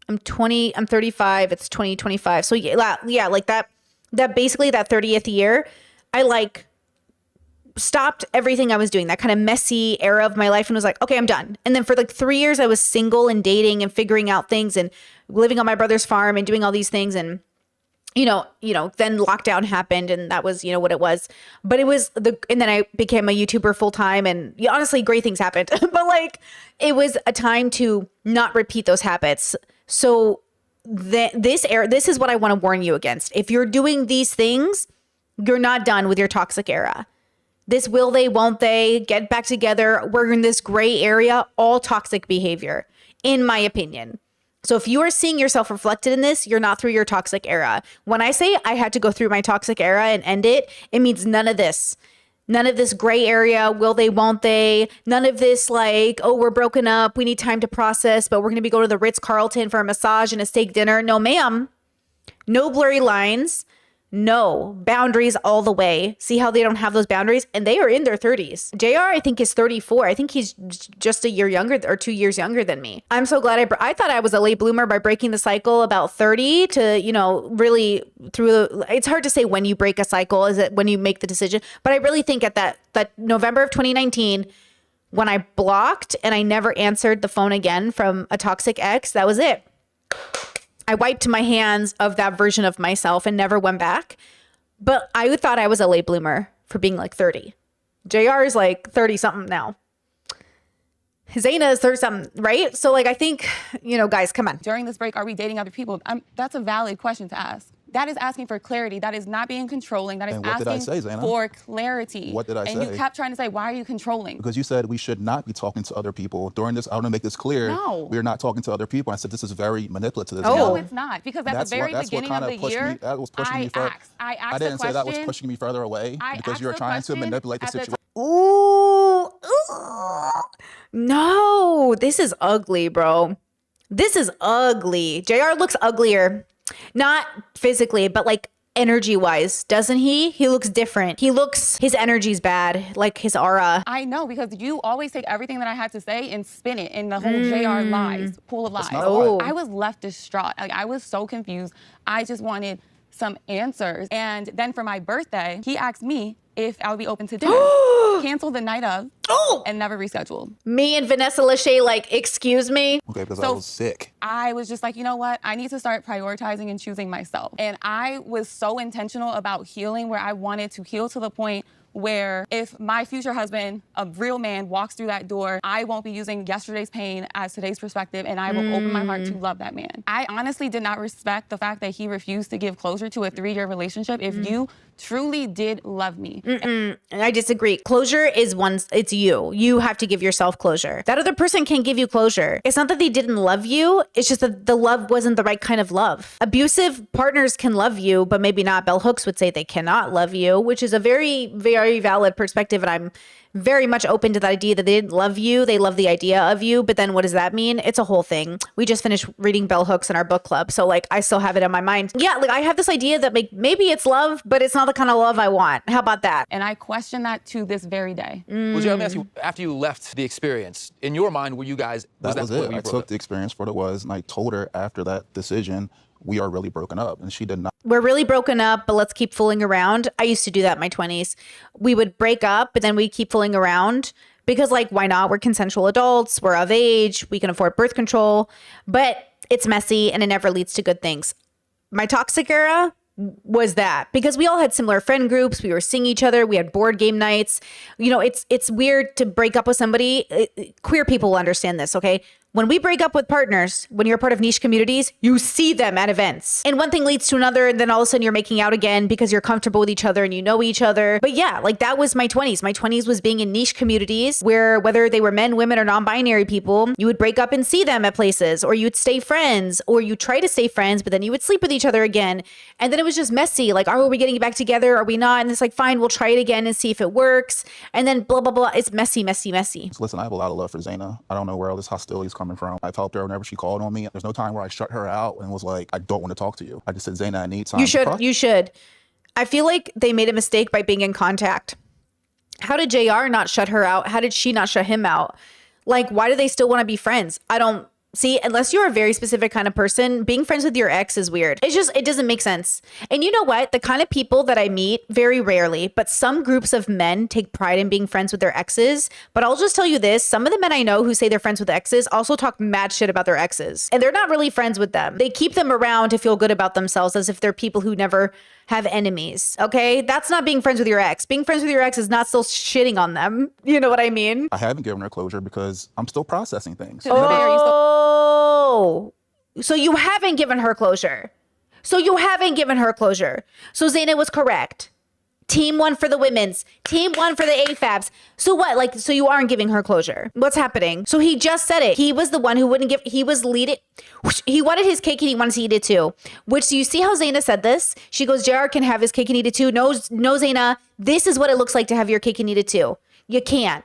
I'm 35. It's 2025. So yeah, like that basically that 30th year, I stopped everything I was doing, that kind of messy era of my life, and was like, okay, I'm done. And then for 3 years I was single and dating and figuring out things and living on my brother's farm and doing all these things. And then lockdown happened and that was, what it was. But it was and then I became a YouTuber full time and honestly, great things happened. But it was a time to not repeat those habits. So this is what I want to warn you against. If you're doing these things, you're not done with your toxic era. This will they, won't they, get back together. We're in this gray area, all toxic behavior, in my opinion. So if you are seeing yourself reflected in this, you're not through your toxic era. When I say I had to go through my toxic era and end it, it means none of this gray area, will they, won't they, none of this we're broken up, we need time to process, but we're going to be going to the Ritz-Carlton for a massage and a steak dinner. No, ma'am. No blurry lines. No, boundaries all the way. See how they don't have those boundaries? And they are in their 30s. JR, I think, is 34. I think he's just a year younger or 2 years younger than me. I'm so glad I thought I was a late bloomer by breaking the cycle about 30 to, really it's hard to say when you break a cycle. Is it when you make the decision? But I really think at that November of 2019, when I blocked and I never answered the phone again from a toxic ex, that was it. I wiped my hands of that version of myself and never went back. But I thought I was a late bloomer for being like 30. JR is like 30 something now. Zaina is 30 something, right? So like, I think, guys, come on. During this break, are we dating other people? That's a valid question to ask. That is asking for clarity. That is not being controlling. That is asking for clarity. What did I say? And you kept trying to say, why are you controlling? Because you said we should not be talking to other people. During this, I want to make this clear. No. We're not talking to other people. I said this is very manipulative. No, it's not. Because at the very beginning of the year, that was pushing me further. I didn't say that was pushing me further away because you were trying to manipulate the situation. Ooh. No, this is ugly, bro. This is ugly. JR looks uglier. Not physically, but like energy wise, doesn't he? He looks different. His energy's bad, like his aura. I know, because you always take everything that I had to say and spin it in the whole JR lies, pool of lies. I was left distraught. Like, I was so confused. I just wanted some answers. And then for my birthday, he asked me if I would be open to dinner. Cancel the night of and never rescheduled. Me and Vanessa Lachey, like, excuse me? Okay, because I was sick. I was just like, you know what? I need to start prioritizing and choosing myself. And I was so intentional about healing, where I wanted to heal to the point where if my future husband, a real man, walks through that door, I won't be using yesterday's pain as today's perspective, and I will open my heart to love that man. I honestly did not respect the fact that he refused to give closure to a 3-year relationship. If you truly did love me. I disagree. Closure is it's you. You have to give yourself closure. That other person can give you closure. It's not that they didn't love you. It's just that the love wasn't the right kind of love. Abusive partners can love you, but maybe not. Bell Hooks would say they cannot love you, which is a very, very valid perspective. And I'm very much open to the idea that they didn't love you. They love the idea of you. But then what does that mean? It's a whole thing. We just finished reading Bell Hooks in our book club. So like, I still have it in my mind. Yeah, like I have this idea that maybe it's love, but it's not the kind of love I want. How about that? And I question that to this very day. Well, Joe, let me ask you, after you left the experience, in your mind, were you guys... That was it. I took the experience for what it was, and I told her after that decision, we are really broken up, and she did not. We're really broken up, but let's keep fooling around. I used to do that in my 20s. We would break up, but then we'd keep fooling around because, like, why not? We're consensual adults. We're of age. We can afford birth control, but it's messy and it never leads to good things. My toxic era was that because we all had similar friend groups. We were seeing each other. We had board game nights. It's weird to break up with somebody. Queer people will understand this, okay? When we break up with partners, when you're part of niche communities, you see them at events. And one thing leads to another, and then all of a sudden you're making out again because you're comfortable with each other and you know each other. But yeah, like that was my 20s. My 20s was being in niche communities where whether they were men, women, or non-binary people, you would break up and see them at places, or you'd stay friends, or you try to stay friends, but then you would sleep with each other again. And then it was just messy. Like, are we getting back together? Are we not? And it's like, fine, we'll try it again and see if it works. And then blah, blah, blah. It's messy, messy, messy. Listen, I have a lot of love for Zaina. I don't know where all this hostility is coming from. I've helped her whenever she called on me. There's no time where I shut her out and was like, I don't want to talk to you. I just said, Zaina, I need time. You should. I feel like they made a mistake by being in contact. How did JR not shut her out? How did she not shut him out? Like, why do they still want to be friends? I don't see, unless you're a very specific kind of person, being friends with your ex is weird. It doesn't make sense. And you know what? The kind of people that I meet, very rarely, but some groups of men take pride in being friends with their exes. But I'll just tell you this, some of the men I know who say they're friends with exes also talk mad shit about their exes. And they're not really friends with them. They keep them around to feel good about themselves as if they're people who never have enemies, okay? That's not being friends with your ex. Being friends with your ex is not still shitting on them. You know what I mean? I haven't given her closure because I'm still processing things. Oh, so you haven't given her closure. So Zaina was correct. Team 1 for the women's, team 1 for the AFABs. So what? Like, so you aren't giving her closure. What's happening? So he just said it. He was the one who wouldn't give, he was leading. He wanted his cake and he wanted to eat it too. Which, you see how Zaina said this? She goes, JR can have his cake and eat it too. No, Zaina, this is what it looks like to have your cake and eat it too. You can't.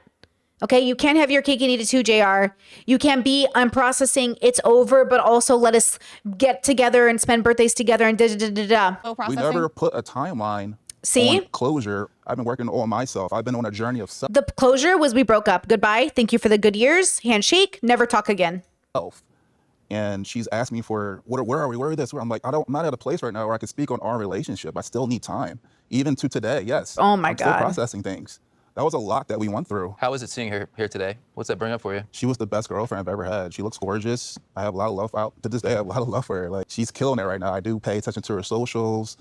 Okay, you can't have your cake and eat it too, JR. You can't be, I'm processing, it's over, but also let us get together and spend birthdays together and da-da-da-da-da. We never put a timeline on closure. I've been working on myself. I've been on a journey of self. The closure was we broke up. Goodbye. Thank you for the good years. Handshake. Never talk again. And she's asked me for, where are we? Where are this? I'm like, I'm not at a place right now where I can speak on our relationship. I still need time. Even to today, yes. Oh my I'm God. still processing things. That was a lot that we went through. How is it seeing her here today? What's that bring up for you? She was the best girlfriend I've ever had. She looks gorgeous. I have a lot of love out to this day. I have a lot of love for her. Like, she's killing it right now. I do pay attention to her socials,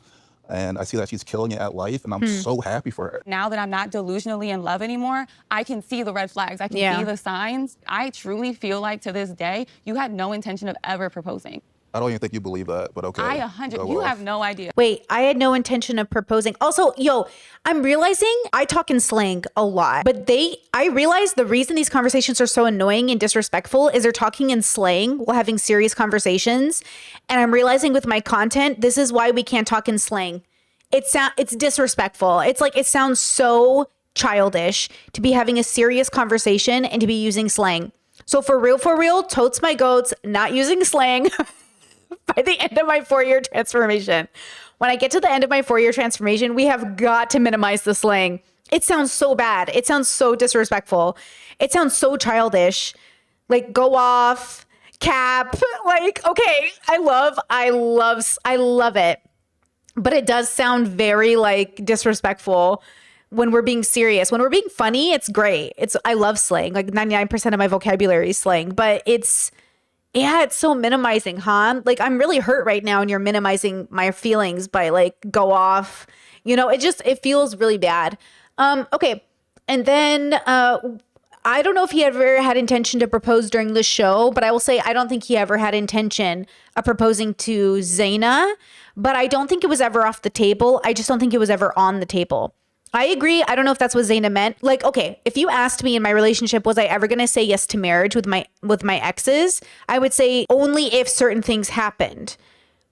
and I see that she's killing it at life, and I'm so happy for her. Now that I'm not delusionally in love anymore, I can see the red flags. I can see the signs. I truly feel like to this day, you had no intention of ever proposing. I don't even think you believe that, but okay. You have no idea. Wait, I had no intention of proposing. Also, yo, I'm realizing I talk in slang a lot, but I realize the reason these conversations are so annoying and disrespectful is they're talking in slang while having serious conversations. And I'm realizing with my content, this is why we can't talk in slang. It's disrespectful. It's like, it sounds so childish to be having a serious conversation and to be using slang. So for real, totes my goats, not using slang. By the end of my 4-year transformation. When I get to the end of my 4-year transformation, we have got to minimize the slang. It sounds so bad. It sounds so disrespectful. It sounds so childish. Like, go off, cap. Like, okay, I love it. But it does sound very like disrespectful when we're being serious. When we're being funny, it's great. I love slang. Like 99% of my vocabulary is slang, but it's so minimizing, huh? Like, I'm really hurt right now and you're minimizing my feelings by like, go off. You know, it feels really bad. Okay. And then I don't know if he ever had intention to propose during the show, but I will say I don't think he ever had intention of proposing to Zaina, but I don't think it was ever off the table. I just don't think it was ever on the table. I agree. I don't know if that's what Zaina meant. Like, okay, if you asked me in my relationship, was I ever going to say yes to marriage with my exes? I would say only if certain things happened,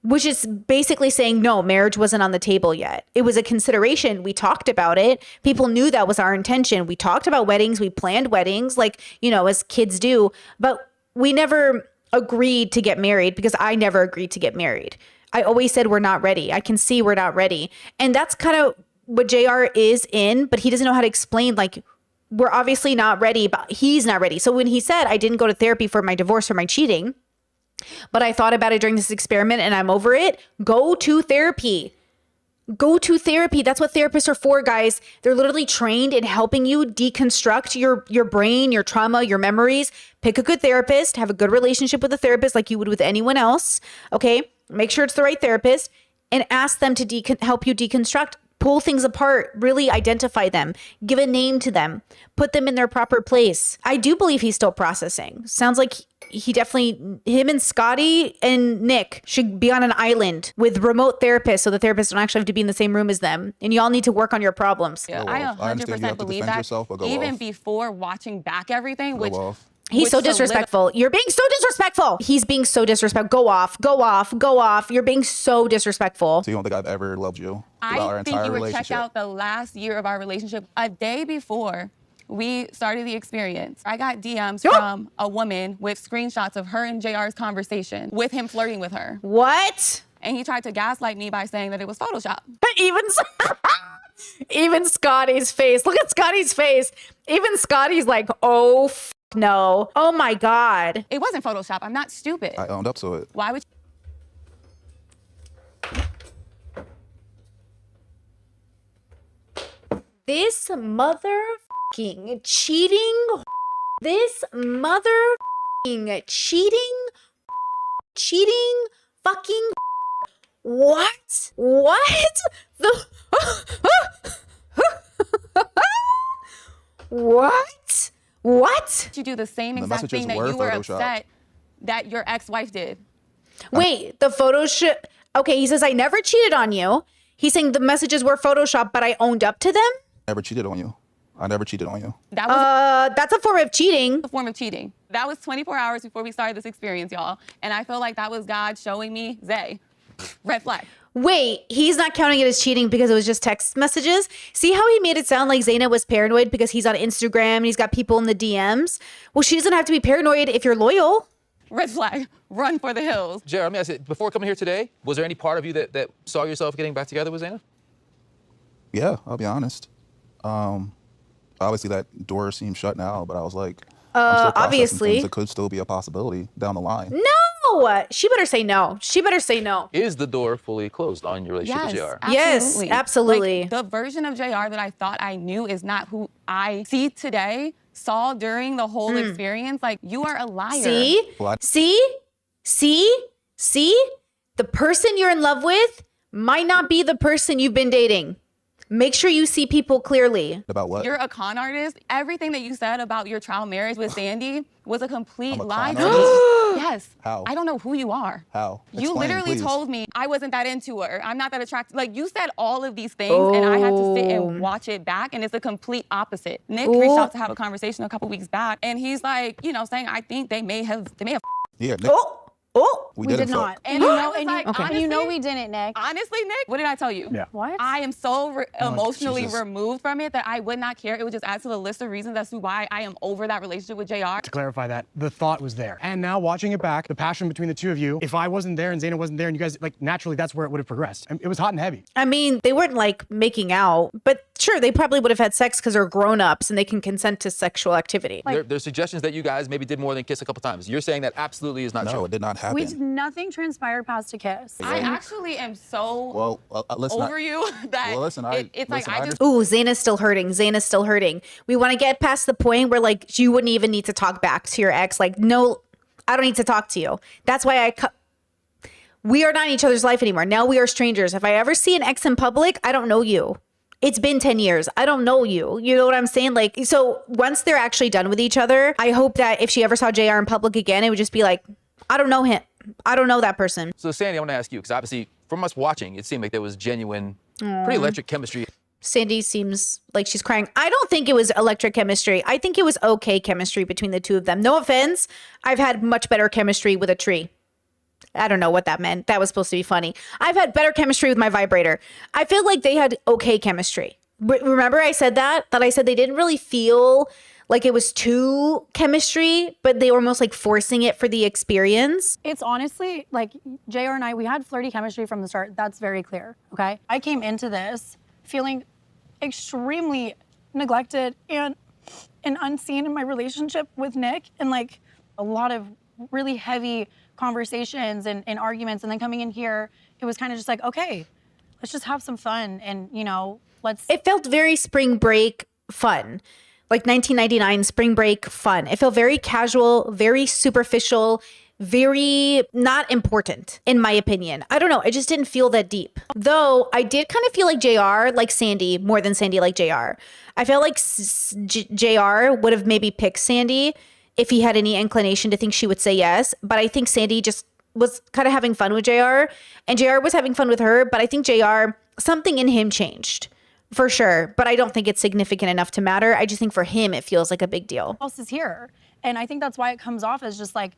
which is basically saying, no, marriage wasn't on the table yet. It was a consideration. We talked about it. People knew that was our intention. We talked about weddings. We planned weddings like, you know, as kids do, but we never agreed to get married because I never agreed to get married. I always said, we're not ready. I can see we're not ready. And that's kind of what JR is in, but he doesn't know how to explain, like, we're obviously not ready, but he's not ready. So when he said, I didn't go to therapy for my divorce or my cheating, but I thought about it during this experiment and I'm over it, go to therapy. Go to therapy. That's what therapists are for, guys. They're literally trained in helping you deconstruct your brain, your trauma, your memories. Pick a good therapist, have a good relationship with a therapist like you would with anyone else, okay? Make sure it's the right therapist and ask them to help you deconstruct. Pull things apart, really identify them, give a name to them, put them in their proper place. I do believe he's still processing. Sounds like him and Scotty and Nick should be on an island with remote therapists so the therapists don't actually have to be in the same room as them. And y'all need to work on your problems. Yeah, I 100% believe that. Even before watching back everything, which he's so disrespectful. You're being so disrespectful. He's being so disrespectful. Go off, go off, go off. You're being so disrespectful. So you don't think I've ever loved you? I think you would check out the last year of our relationship. A day before we started the experience, I got DMs from a woman with screenshots of her and JR's conversation with him flirting with her. What? And he tried to gaslight me by saying that it was Photoshop. Even Scotty's face. Look at Scotty's face. Even Scotty's like, oh, no. Oh my God. It wasn't Photoshop. I'm not stupid. I owned up to it. Why would this motherfucking cheating, this motherfucking cheating fucking what? What? What? What? You do the same exact thing that you were upset that your ex-wife did. Wait, the Photoshop. Okay, he says, I never cheated on you. He's saying the messages were Photoshopped, but I owned up to them? Never cheated on you. I never cheated on you. That's a form of cheating. A form of cheating. That was 24 hours before we started this experience, y'all. And I feel like that was God showing me, Zay, red flag. Wait, he's not counting it as cheating because it was just text messages? See how he made it sound like Zaina was paranoid because he's on Instagram and he's got people in the DMs? Well, she doesn't have to be paranoid if you're loyal. Red flag, run for the hills. Jared, let me ask you, before coming here today, was there any part of you that saw yourself getting back together with Zaina? Yeah, I'll be honest. Obviously that door seems shut now, but I was like, I'm still processing obviously things. It could still be a possibility down the line. No, no. She better say no. She better say no. Is the door fully closed on your relationship Yes, with JR? Yes, absolutely. Like, the version of JR that I thought I knew is not who I see today, saw during the whole experience. Like, you are a liar. See? The person you're in love with might not be the person you've been dating. Make sure you see people clearly. About what? You're a con artist. Everything that you said about your trial marriage with Sandy was a complete lie. Yes. How? I don't know who you are. How? You Explain, literally please. told me I wasn't that into her. I'm not that attracted. Like, you said all of these things, and I had to sit and watch it back, and it's the complete opposite. Nick reached out to have a conversation a couple weeks back, and he's like, you know, saying, I think they may have. Yeah, Nick. We did not. And you know, And you know we didn't, Nick. Honestly, Nick, what did I tell you? Yeah. What? I am so emotionally Jesus. removed from it that I would not care. It would just add to the list of reasons as to why I am over that relationship with JR. To clarify that, the thought was there. And now watching it back, the passion between the two of you, if I wasn't there and Zaina wasn't there and you guys, like, naturally, that's where it would have progressed. It was hot and heavy. I mean, they weren't like making out, but sure, they probably would have had sex because they're grown-ups and they can consent to sexual activity. There's suggestions that you guys maybe did more than kiss a couple times. You're saying that absolutely is not true. No, it did not happen. Nothing transpired past a kiss. I actually am so listen, over you that it's like I just. Ooh, Zaina's still hurting. We want to get past the point where like you wouldn't even need to talk back to your ex. Like, no, I don't need to talk to you. That's why we are not in each other's life anymore. Now we are strangers. If I ever see an ex in public, I don't know you. It's been 10 years. I don't know you. You know what I'm saying? Like, so once they're actually done with each other, I hope that if she ever saw JR in public again, it would just be like, I don't know him. I don't know that person. So Sandy, I want to ask you, because obviously from us watching, it seemed like there was genuine, pretty electric chemistry. Sandy seems like she's crying. I don't think it was electric chemistry. I think it was okay chemistry between the two of them. No offense. I've had much better chemistry with a tree. I don't know what that meant. That was supposed to be funny. I've had better chemistry with my vibrator. I feel like they had okay chemistry. Remember I said that I said they didn't really feel like it was too chemistry, but they were almost like forcing it for the experience. It's honestly like JR and I, we had flirty chemistry from the start. That's very clear, okay? I came into this feeling extremely neglected and unseen in my relationship with Nick, and like a lot of really heavy conversations and arguments. And then coming in here, it was kind of just like, okay, let's just have some fun. And, you know, It felt very spring break fun. Like 1999 spring break fun. It felt very casual, very superficial, very not important, in my opinion. I don't know. It just didn't feel that deep. Though I did kind of feel like JR like Sandy more than Sandy like JR. I felt like JR would have maybe picked Sandy if he had any inclination to think she would say yes. But I think Sandy just was kind of having fun with JR, and JR was having fun with her. But I think JR, something in him changed. For sure, but I don't think it's significant enough to matter. I just think for him, it feels like a big deal. else is here. And I think that's why it comes off as just like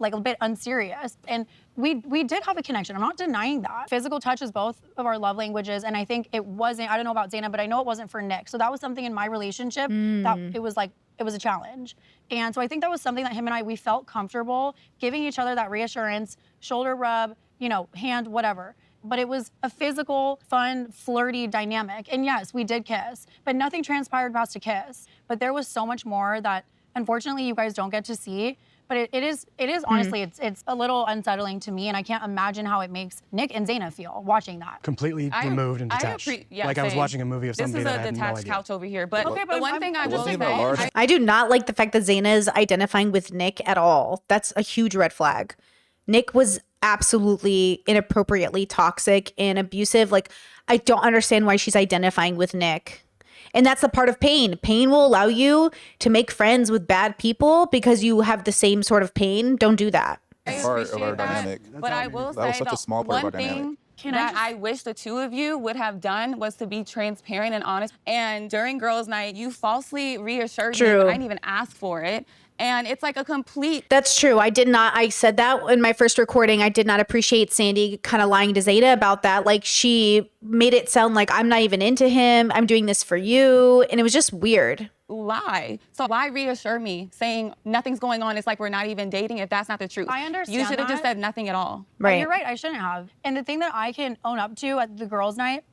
a bit unserious. And we did have a connection. I'm not denying that. Physical touch is both of our love languages. And I think it wasn't, I don't know about Zaina, but I know it wasn't for Nick. So that was something in my relationship that it was a challenge. And so I think that was something that him and I, we felt comfortable giving each other that reassurance, shoulder rub, you know, hand, whatever. But it was a physical, fun, flirty dynamic. And yes, we did kiss, but nothing transpired past a kiss. But there was so much more that unfortunately you guys don't get to see. But it is honestly, it's a little unsettling to me, and I can't imagine how it makes Nick and Zaina feel watching that. Completely removed and detached. I was watching a movie of somebody that I had no idea. This is a detached couch over here. But the one thing I will say, I do not like the fact that Zaina is identifying with Nick at all. That's a huge red flag. Nick was absolutely inappropriately toxic and abusive. Like, I don't understand why she's identifying with Nick. And that's the part of pain. Pain will allow you to make friends with bad people because you have the same sort of pain. Don't do that. Part of our dynamic. But I will That was say such a small part of our one dynamic. thing that I wish the two of you would have done was to be transparent and honest. And during girls' night, you falsely reassured me. I didn't even ask for it. And it's like a complete... That's true. I said that in my first recording. I did not appreciate Sandy kind of lying to Zaina about that. Like, she made it sound like I'm not even into him. I'm doing this for you. And it was just weird. Lie. So why reassure me saying nothing's going on? It's like we're not even dating if that's not the truth. I understand. You should have just said nothing at all. Right. You're right. I shouldn't have. And the thing that I can own up to at the girls' night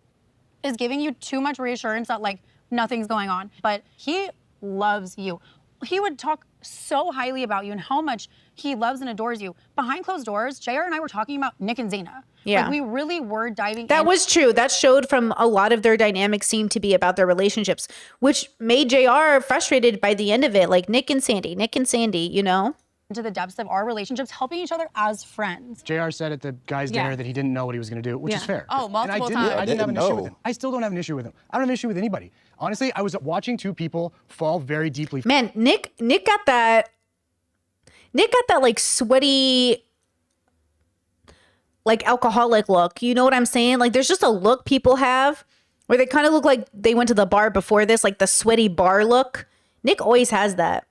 is giving you too much reassurance that like nothing's going on. But he loves you. he would talk so highly about you and how much he loves and adores you. Behind closed doors, JR and I were talking about Nick and Zaina. Yeah. Like, we really were diving That in. was true. That showed from a lot of their dynamics seemed to be about their relationships, which made JR frustrated by the end of it. Like Nick and Sandy, you know? Into the depths of our relationships, helping each other as friends. JR said at the guys' dinner that he didn't know what he was going to do, which is fair. Oh, multiple and times. I didn't have an issue with know. him. I still don't have an issue with him. I don't have an issue with anybody. Honestly, I was watching two people fall very deeply. Man, Nick got that like sweaty, like alcoholic look. You know what I'm saying? Like there's just a look people have where they kind of look like they went to the bar before this, like the sweaty bar look. Nick always has that,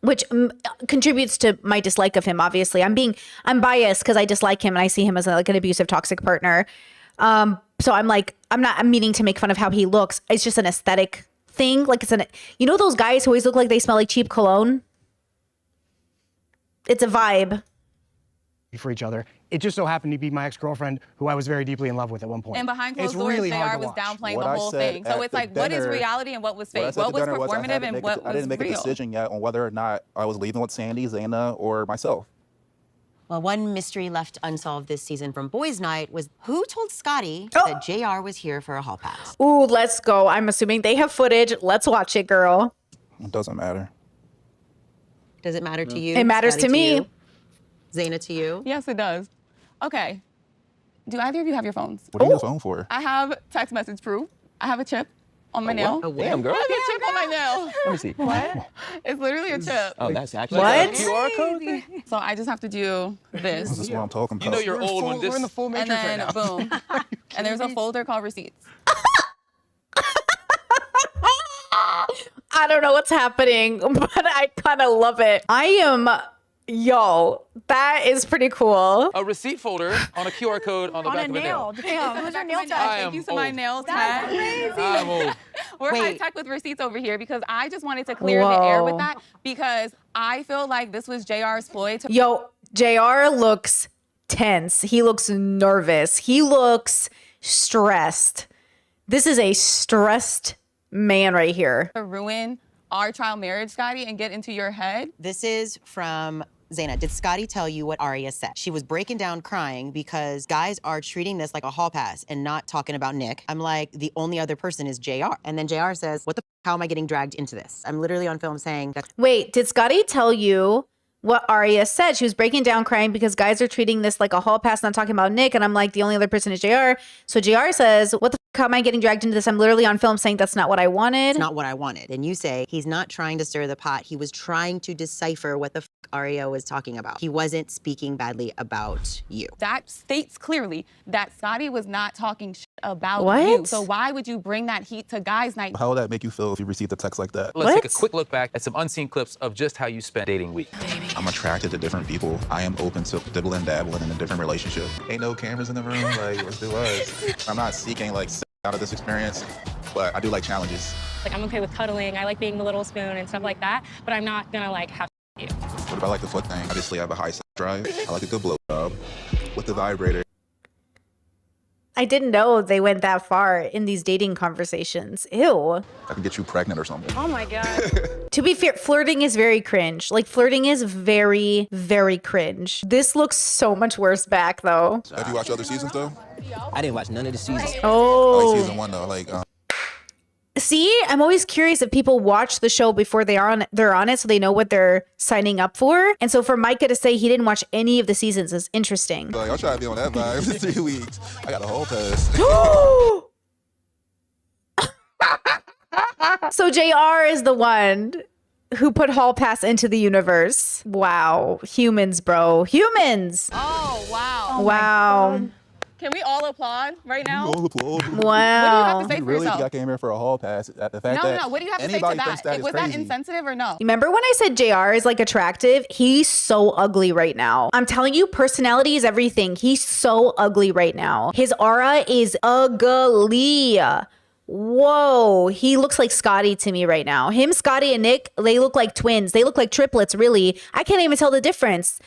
which contributes to my dislike of him. Obviously, I'm biased because I dislike him and I see him as like an abusive, toxic partner. So I'm meaning to make fun of how he looks. It's just an aesthetic thing. Like you know those guys who always look like they smell like cheap cologne? It's a vibe. For each other. It just so happened to be my ex-girlfriend who I was very deeply in love with at one point. And behind closed It's doors, really hard JR to was watch. downplaying What the I whole said thing. at So it's the like, what is dinner- reality and what was What I fake? said at What the was dinner was I performative hadn't and make a- what I was didn't make a real? decision yet on whether or not I was leaving with Sandy, Zaina, or myself. Well, one mystery left unsolved this season from Boys Night was who told Scotty Oh. that JR was here for a hall pass? Ooh, let's go. I'm assuming they have footage. Let's watch it, girl. It doesn't matter. Does it matter to you? It matters Scotty to me. you? Zaina to you? Yes, it does. Okay. Do either of you have your phones? What are you on the phone for? I have text message proof. I have a chip on my nail. Oh, Damn, girl. I have a chip on my nail. Let me see. What? It's literally a chip. Oh, that's actually What? a QR code. So I just have to do This this. is what I'm talking about. You know you're old when We're in this. the full And matrix then right now. boom. And there's a folder called receipts. I don't know what's happening, but I kind of love it. That is pretty cool. A receipt folder on a QR code on the On back a of a nail. nail. Damn, who's your nail I tag? am Thank you to my old. nail That's tag. crazy. I'm old. We're high Wait. tech with receipts over here because I just wanted to clear the air Whoa. with that because I feel like this was JR's ploy to Yo, JR looks tense. He looks nervous. He looks stressed. This is a stressed man right here. ruin our trial marriage, Scotty, and get into your head. This is from Zaina. Did Scotty tell you what Aria said? She was breaking down crying because guys are treating this like a hall pass and not talking about Nick. I'm like, the only other person is JR. And then JR says, what the f- how am I getting dragged into this? I'm literally on film saying that. Wait, did Scotty tell you what Aria said? She was breaking down crying because guys are treating this like a hall pass, not talking about Nick. And I'm like, the only other person is JR. So JR says, what the f- how am I getting dragged into this? I'm literally on film saying that's not what I wanted. It's not what I wanted. And you say, he's not trying to stir the pot. He was trying to decipher what the f- Aria was talking about. He wasn't speaking badly about you. That states clearly that Scotty was not talking shit about What? you. So why would you bring that heat to guys' night? How would that make you feel if you received a text like that? Let's take What? a quick look back at some unseen clips of just how you spent dating week. I'm attracted to different people. I am open to dibbling dabbling in a different relationship. Ain't no cameras in the room, like, let's do us. I'm not seeking like out of this experience, but I do like challenges. Like, I'm okay with cuddling. I like being the little spoon and stuff like that, but I'm not gonna like have you. What if I like the foot thing? Obviously, I have a high sex drive. I like a good blowjob with the vibrator. I didn't know they went that far in these dating conversations. Ew. I can get you pregnant or something. Oh my God. To be fair, flirting is very cringe. Like, flirting is very, very cringe. This looks so much worse back, though. Have you watched other seasons though? I didn't watch none of the seasons. I like Oh. season 1 though. Like, See, I'm always curious if people watch the show before they're on it so they know what they're signing up for. And so for Micah to say he didn't watch any of the seasons is interesting. like I'll try to be on that vibe for 3 weeks. I got a whole pass. So JR is the one who put Hall Pass into the universe. Wow. Humans, bro. Humans. Oh, wow. Wow. Can we all applaud right now? Roll applaud. Wow. What do you have to say You for really yourself? got came here for a hall pass at the fact No, that no. What do you have to say to anybody thinks that? that Was is that crazy. insensitive or no? Remember when I said JR is like attractive? He's so ugly right now. I'm telling you, personality is everything. He's so ugly right now. His aura is ugly. Whoa, he looks like Scotty to me right now. Him, Scotty, and Nick, they look like twins. They look like triplets, really. I can't even tell the difference.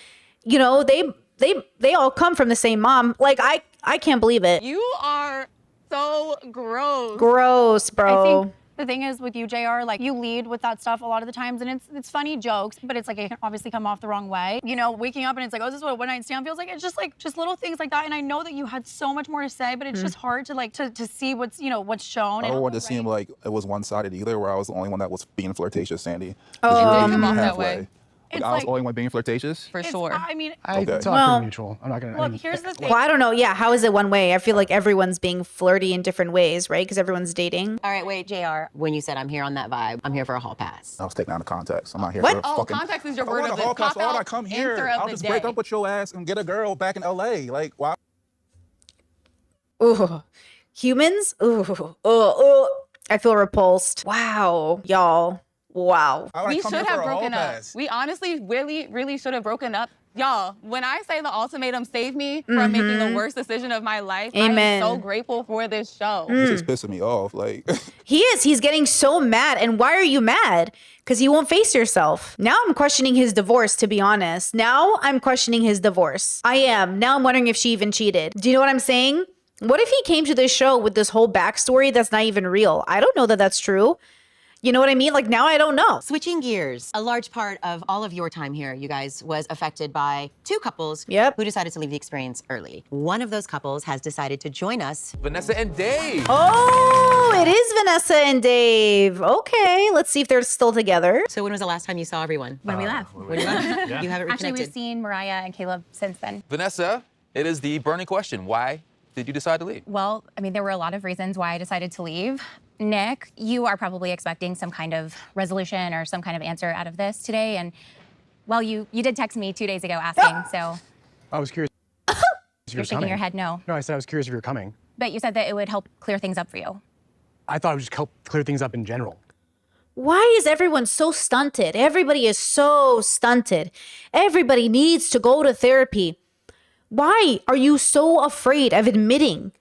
You know, they all come from the same mom. Like, I can't believe it. You are so gross. Gross, bro. I think The thing is with you, JR, like you lead with that stuff a lot of the times, and it's funny jokes, but it's like it can obviously come off the wrong way. You know, waking up and it's like, oh, this is what a one night stand feels like. It's just little things like that. And I know that you had so much more to say, but it's just hard to like to see what's what's shown. I don't want to seem like it was one-sided either, where I was the only one that was being flirtatious, Sandy. Oh, it did come off that way. Like, I was the only one being flirtatious? For sure. I mean, It's all pretty mutual. I'm not going to. look, here's the thing. Well, I don't know. Yeah, how is it one way? I feel like everyone's being flirty in different ways, right? Because everyone's dating. All right, wait, JR, when you said I'm here on that vibe, I'm here for a hall pass. I was taken out of context. I'm not here What? for a Oh, fucking... context is your I word want of a the hall pass. cop Why would I out come here? answer of I'll the just day. break up with your ass and get a girl back in LA. Like, why? Ooh, humans? Ooh, I feel repulsed. Wow, y'all. Wow. Why would I We come should here for have a hall broken up. pass? We honestly, really should have broken up. Y'all, when I say the ultimatum saved me from making the worst decision of my life, Amen. I am so grateful for this show. This is pissing me off. Like, He is. He's getting so mad. And why are you mad? Because you won't face yourself. Now I'm questioning his divorce, to be honest. Now I'm questioning his divorce. I am. Now I'm wondering if she even cheated. Do you know what I'm saying? What if he came to this show with this whole backstory that's not even real? I don't know that that's true. You know what I mean? Like, now I don't know. Switching gears, a large part of all of your time here, you guys, was affected by two couples who decided to leave the experience early. One of those couples has decided to join us. Vanessa and Dave. Oh, it is Vanessa and Dave. Okay, let's see if they're still together. So when was the last time you saw everyone? When we left. When you left? You haven't Actually, reconnected. we've seen Mariah and Caleb since then. Vanessa, it is the burning question. Why did you decide to leave? Well, I mean, there were a lot of reasons why I decided to leave. Nick, you are probably expecting some kind of resolution or some kind of answer out of this today. And, well, you did text me 2 days ago asking, so I was curious. you're shaking your head no. No, I said I was curious if you were coming. But you said that it would help clear things up for you. I thought it would just help clear things up in general. Why is everyone so stunted? Everybody is so stunted. Everybody needs to go to therapy. Why are you so afraid of admitting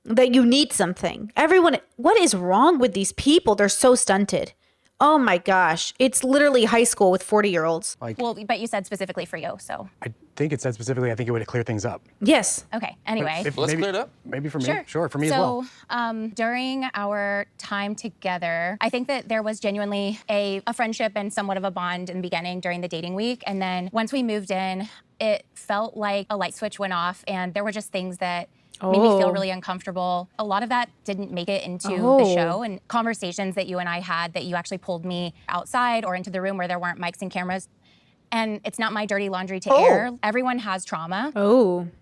that you need something? Everyone, what is wrong with these people? They're so stunted. Oh my gosh. It's literally high school with 40-year-olds. Like, Well, but you said specifically for you, so. I think it said specifically, I think it would clear things up. Yes. Okay, anyway. If Let's maybe- clear it up. Maybe for me. Sure. Sure, for me as well. So during our time together, I think that there was genuinely a friendship and somewhat of a bond in the beginning during the dating week. And then once we moved in, it felt like a light switch went off and there were just things that made me feel really uncomfortable. A lot of that didn't make it into the show, and conversations that you and I had that you actually pulled me outside or into the room where there weren't mics and cameras. And it's not my dirty laundry to air. Everyone has trauma.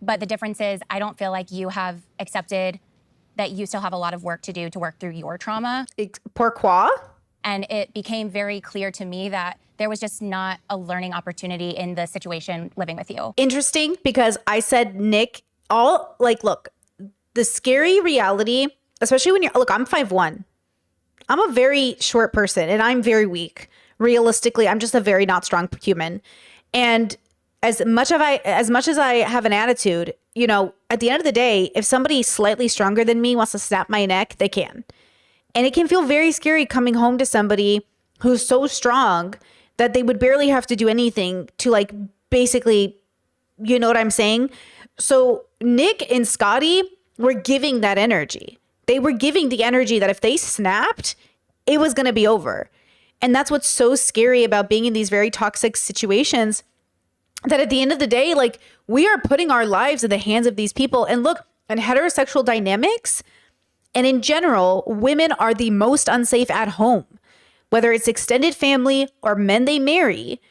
But the difference is I don't feel like you have accepted that you still have a lot of work to do to work through your trauma. Pourquoi? And it became very clear to me that there was just not a learning opportunity in the situation living with you. Interesting, because I said, Nick, look, the scary reality, especially when look, I'm 5'1". I'm a very short person and I'm very weak. Realistically, I'm just a very not strong human. And as much as I have an attitude, you know, at the end of the day, if somebody slightly stronger than me wants to snap my neck, they can. And it can feel very scary coming home to somebody who's so strong that they would barely have to do anything to, like, basically, you know what I'm saying? So Nick and Scotty were giving that energy. They were giving the energy that if they snapped, it was going to be over. And that's what's so scary about being in these very toxic situations, that at the end of the day, like, we are putting our lives in the hands of these people. And look, in heterosexual dynamics, and in general, women are the most unsafe at home, whether it's extended family or men they marry.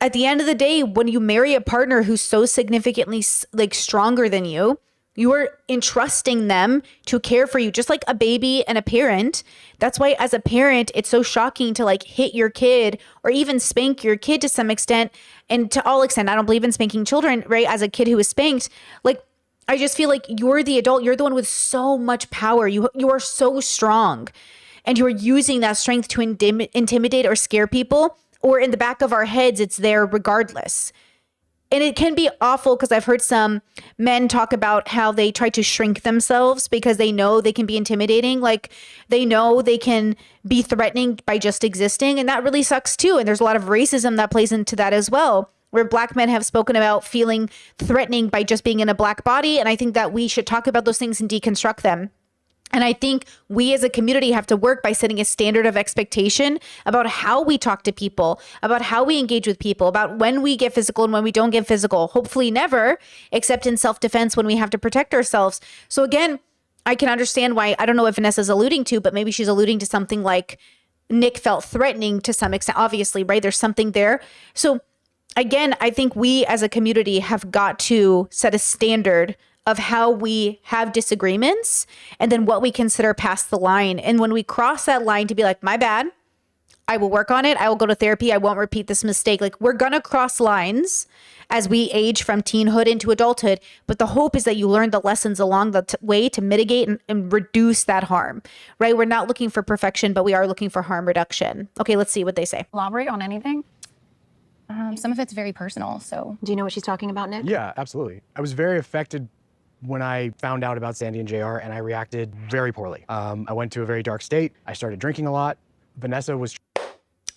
At the end of the day, when you marry a partner who's so significantly like stronger than you, you are entrusting them to care for you, just like a baby and a parent. That's why as a parent, it's so shocking to like hit your kid or even spank your kid to some extent. And to all extent, I don't believe in spanking children, right? As a kid who is spanked, like, I just feel like you're the adult. You're the one with so much power. You are so strong, and you're using that strength to intimidate or scare people, or in the back of our heads, it's there regardless. And it can be awful because I've heard some men talk about how they try to shrink themselves because they know they can be intimidating. Like, they know they can be threatening by just existing. And that really sucks too. And there's a lot of racism that plays into that as well, where Black men have spoken about feeling threatening by just being in a Black body. And I think that we should talk about those things and deconstruct them. And I think we as a community have to work by setting a standard of expectation about how we talk to people, about how we engage with people, about when we get physical and when we don't get physical. Hopefully never, except in self-defense when we have to protect ourselves. So again, I can understand why, I don't know what Vanessa's alluding to, but maybe she's alluding to something like Nick felt threatening to some extent, obviously, right? There's something there. So again, I think we as a community have got to set a standard of how we have disagreements and then what we consider past the line. And when we cross that line to be like, my bad, I will work on it. I will go to therapy. I won't repeat this mistake. Like, we're going to cross lines as we age from teenhood into adulthood. But the hope is that you learn the lessons along the way to mitigate and reduce that harm, right? We're not looking for perfection, but we are looking for harm reduction. Okay, let's see what they say. Elaborate on anything? Some of it's very personal, so. Do you know what she's talking about, Nick? Yeah, absolutely. I was very affected when I found out about Sandy and JR, and I reacted very poorly. I went to a very dark state. I started drinking a lot. Vanessa was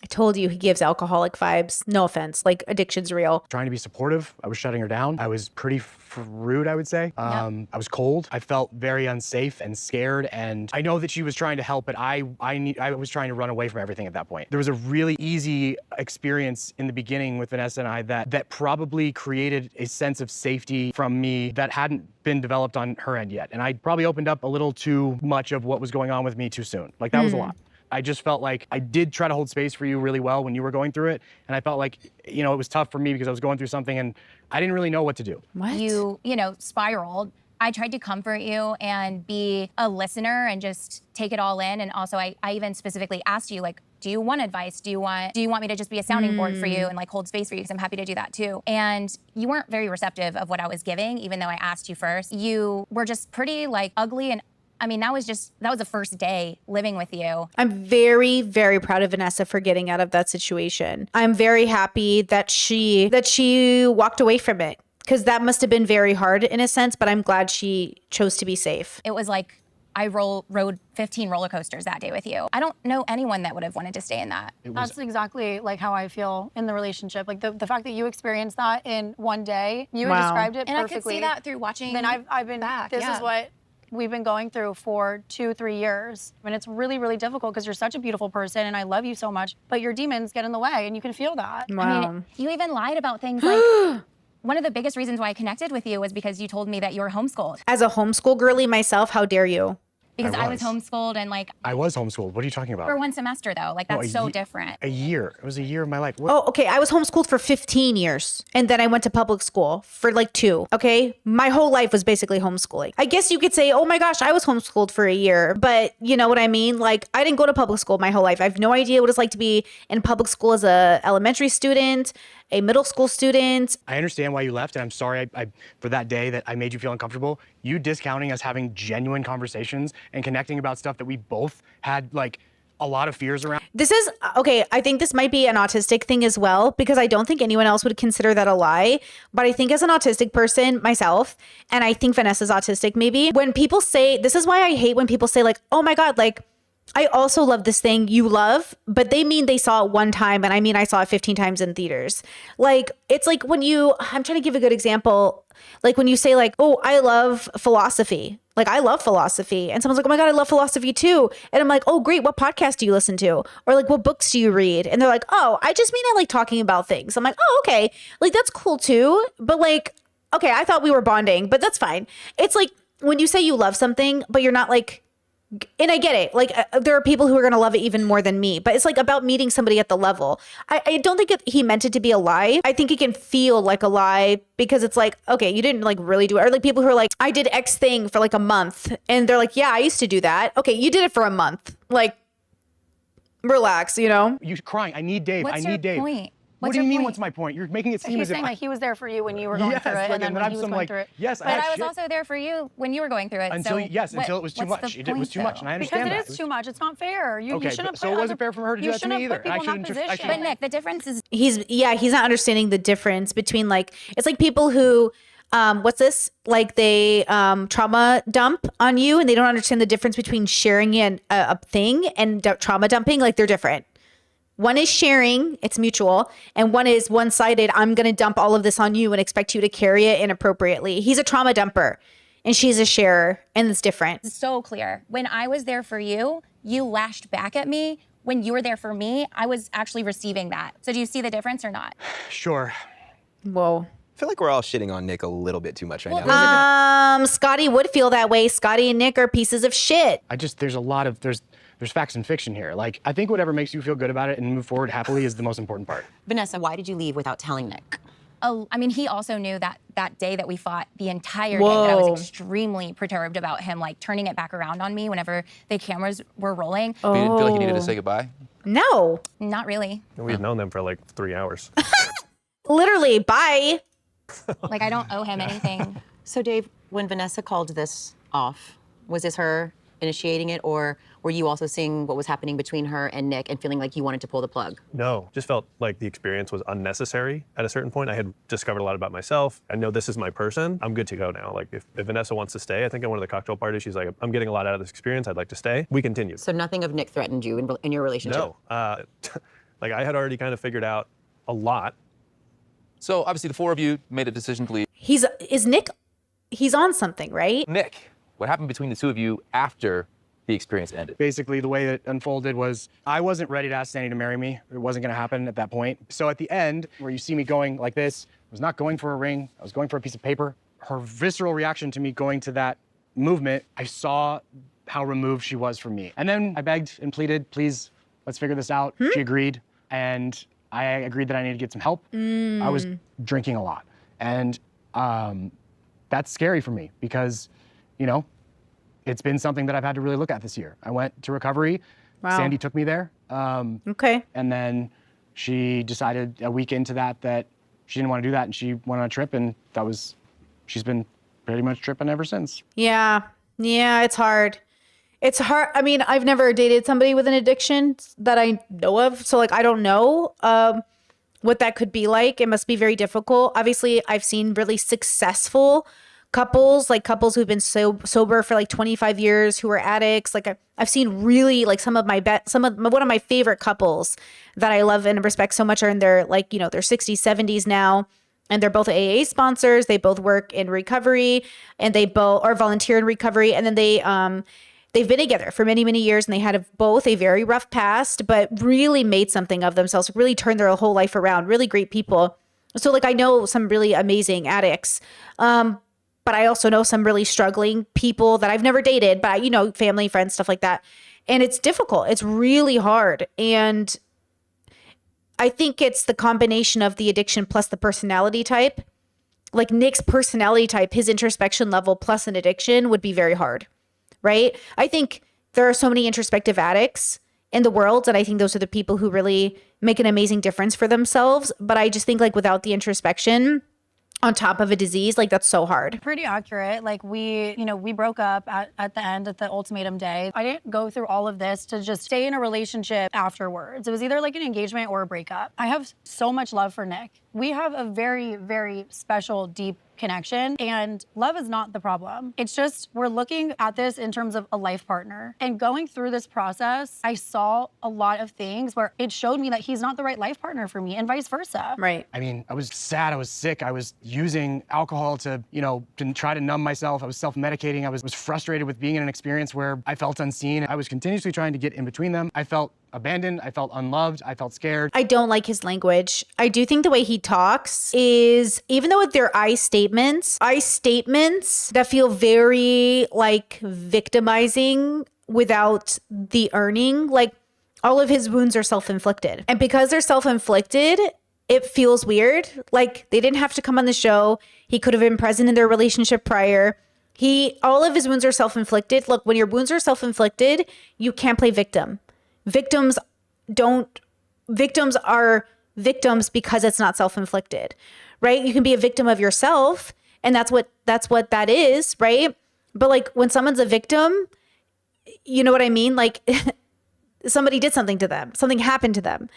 I told you he gives alcoholic vibes. No offense. Like, addiction's real. trying to be supportive. I was shutting her down. I was pretty rude, I would say. I was cold. I felt very unsafe and scared. And I know that she was trying to help, but I was trying to run away from everything at that point. There was a really easy experience in the beginning with Vanessa and I that probably created a sense of safety from me that hadn't been developed on her end yet. And I probably opened up a little too much of what was going on with me too soon. Like, that was a lot. I just felt like I did try to hold space for you really well when you were going through it. And I felt like, it was tough for me because I was going through something and I didn't really know what to do. What? You spiraled. I tried to comfort you and be a listener and just take it all in. And also I even specifically asked you, like, do you want advice? Do you want me to just be a sounding board for you and like hold space for you? Because I'm happy to do that too. And you weren't very receptive of what I was giving, even though I asked you first. You were just pretty like ugly, and I mean, that was the first day living with you. I'm very, very proud of Vanessa for getting out of that situation. I'm very happy that she walked away from it, because that must have been very hard in a sense, but I'm glad she chose to be safe. It was like I rode 15 roller coasters that day with you. I don't know anyone that would have wanted to stay in that. That's exactly like how I feel in the relationship. Like the fact that you experienced that in one day, you described it perfectly. And I could see that through watching. Then I've been back. This is what we've been going through for 2-3 years. And it's really, really difficult because you're such a beautiful person and I love you so much, but your demons get in the way and you can feel that. Wow. I mean, you even lied about things like, one of the biggest reasons why I connected with you was because you told me that you were homeschooled. As a homeschool girly myself, how dare you? Because I was homeschooled and like. I was homeschooled. What are you talking about? For one semester though, like that's so different. A year. It was a year of my life. What? Oh, okay. I was homeschooled for 15 years. And then I went to public school for like 2. Okay. My whole life was basically homeschooling. I guess you could say, oh my gosh, I was homeschooled for a year. But you know what I mean? Like, I didn't go to public school my whole life. I have no idea what it's like to be in public school as a elementary student, a middle school student. I understand why you left, and I'm sorry I for that day that I made you feel uncomfortable. You discounting us having genuine conversations and connecting about stuff that we both had like a lot of fears around. This is, okay, I think this might be an autistic thing as well, because I don't think anyone else would consider that a lie. But I think as an autistic person myself, and I think Vanessa's autistic maybe, when people say, this is why I hate when people say like, oh my God, like, I also love this thing you love, but they mean they saw it one time. And I mean, I saw it 15 times in theaters. Like, it's like when I'm trying to give a good example. Like when you say like, oh, I love philosophy. Like, I love philosophy. And someone's like, oh my God, I love philosophy too. And I'm like, oh, great. What podcast do you listen to? Or like, what books do you read? And they're like, oh, I just mean I like talking about things. I'm like, oh, okay. Like, that's cool too. But like, okay, I thought we were bonding, but that's fine. It's like when you say you love something, but you're not like, and I get it. Like, there are people who are going to love it even more than me, but it's like about meeting somebody at the level. I don't think he meant it to be a lie. I think it can feel like a lie because it's like, okay, you didn't like really do it. Or like people who are like, I did X thing for like a month. And they're like, yeah, I used to do that. Okay, you did it for a month. Like, relax, you know? You're crying. I need Dave. What's I need Dave. Point? What do you mean, what's my point? You're making it seem He as was saying that he was there for you when you were going through it, and then when he was going through it. Yes, but I was also there for you when you were going through it. Until it was too much. It was too much, and I understand because it is too much. It's not fair. You shouldn't. So it wasn't fair for her to do that to me either. But Nick, the difference is he's not understanding the difference between like, it's like people who what's this? Like they trauma dump on you, and they don't understand the difference between sharing a thing and trauma dumping. Like, they're different. One is sharing, it's mutual, and one is one-sided. I'm going to dump all of this on you and expect you to carry it inappropriately. He's a trauma dumper. and she's a sharer, and it's different. So clear. When I was there for you, you lashed back at me. When you were there for me, I was actually receiving that. So do you see the difference or not? Sure. Whoa. I feel like we're all shitting on Nick a little bit too much right now. Scotty would feel that way. Scotty and Nick are pieces of shit. There's a lot of, there's facts and fiction here. Like, I think whatever makes you feel good about it and move forward happily is the most important part. Vanessa, why did you leave without telling Nick? Oh, I mean, he also knew that day that we fought the entire day that I was extremely perturbed about him, like turning it back around on me whenever the cameras were rolling. You didn't feel like you needed to say goodbye? No. Not really. We've known them for like 3 hours. Literally, bye. Like, I don't owe him anything. So Dave, when Vanessa called this off, was this her initiating it, or were you also seeing what was happening between her and Nick and feeling like you wanted to pull the plug? No, just felt like the experience was unnecessary at a certain point. I had discovered a lot about myself. I know this is my person. I'm good to go now. Like, if Vanessa wants to stay, I think at one of the cocktail parties, she's like, I'm getting a lot out of this experience. I'd like to stay. We continued. So nothing of Nick threatened you in your relationship? No. Like, I had already kind of figured out a lot. So obviously the four of you made a decision to leave. He's on something, right? Nick, what happened between the two of you after the experience ended? Basically, the way it unfolded was I wasn't ready to ask Sandy to marry me. It wasn't gonna happen at that point. So at the end, where you see me going like this, I was not going for a ring, I was going for a piece of paper. Her visceral reaction to me going to that movement, I saw how removed she was from me. And then I begged and pleaded, please, let's figure this out. She agreed, and I agreed that I needed to get some help. I was drinking a lot. And that's scary for me because, you know, it's been something that I've had to really look at this year. I went to recovery. Wow. Sandy took me there. Okay. And then she decided a week into that she didn't want to do that, and she went on a trip, and she's been pretty much tripping ever since. Yeah, it's hard. It's hard. I mean, I've never dated somebody with an addiction that I know of. So like, I don't know what that could be like. It must be very difficult. Obviously, I've seen really successful couples, like couples who've been sober for like 25 years, who are addicts. Like I've seen really like one of my favorite couples that I love and respect so much are in their like, you know, their 60s, 70s now. And they're both AA sponsors. They both work in recovery, and they both are volunteer in recovery. And then they've been together for many, many years, and they had both a very rough past, but really made something of themselves, really turned their whole life around, really great people. So like, I know some really amazing addicts, but I also know some really struggling people that I've never dated, but you know, family, friends, stuff like that. And it's difficult. It's really hard. And I think it's the combination of the addiction plus the personality type. Like Nick's personality type, his introspection level plus an addiction would be very hard. Right? I think there are so many introspective addicts in the world, and I think those are the people who really make an amazing difference for themselves. But I just think like without the introspection on top of a disease, like that's so hard. Pretty accurate. Like we broke up at the end, at the ultimatum day. I didn't go through all of this to just stay in a relationship afterwards. It was either like an engagement or a breakup. I have so much love for Nick. We have a very, very special, deep connection, and love is not the problem. It's just we're looking at this in terms of a life partner. And going through this process, I saw a lot of things where it showed me that he's not the right life partner for me, and vice versa. Right. I mean, I was sad, I was sick, I was using alcohol to try to numb myself. I was self-medicating. I was frustrated with being in an experience where I felt unseen. I was continuously trying to get in between them. I felt abandoned. I felt unloved. I felt scared. I don't like his language. I do think the way he talks is, even though they're I statements that feel very like victimizing without the earning. Like all of his wounds are self-inflicted. And because they're self-inflicted, it feels weird. Like they didn't have to come on the show. He could have been present in their relationship prior. All of his wounds are self-inflicted. Look, when your wounds are self-inflicted, you can't play victim. Victims are victims because it's not self-inflicted, right? You can be a victim of yourself, and that's what that is, right? But like when someone's a victim, you know what I mean? Like somebody did something to them, something happened to them.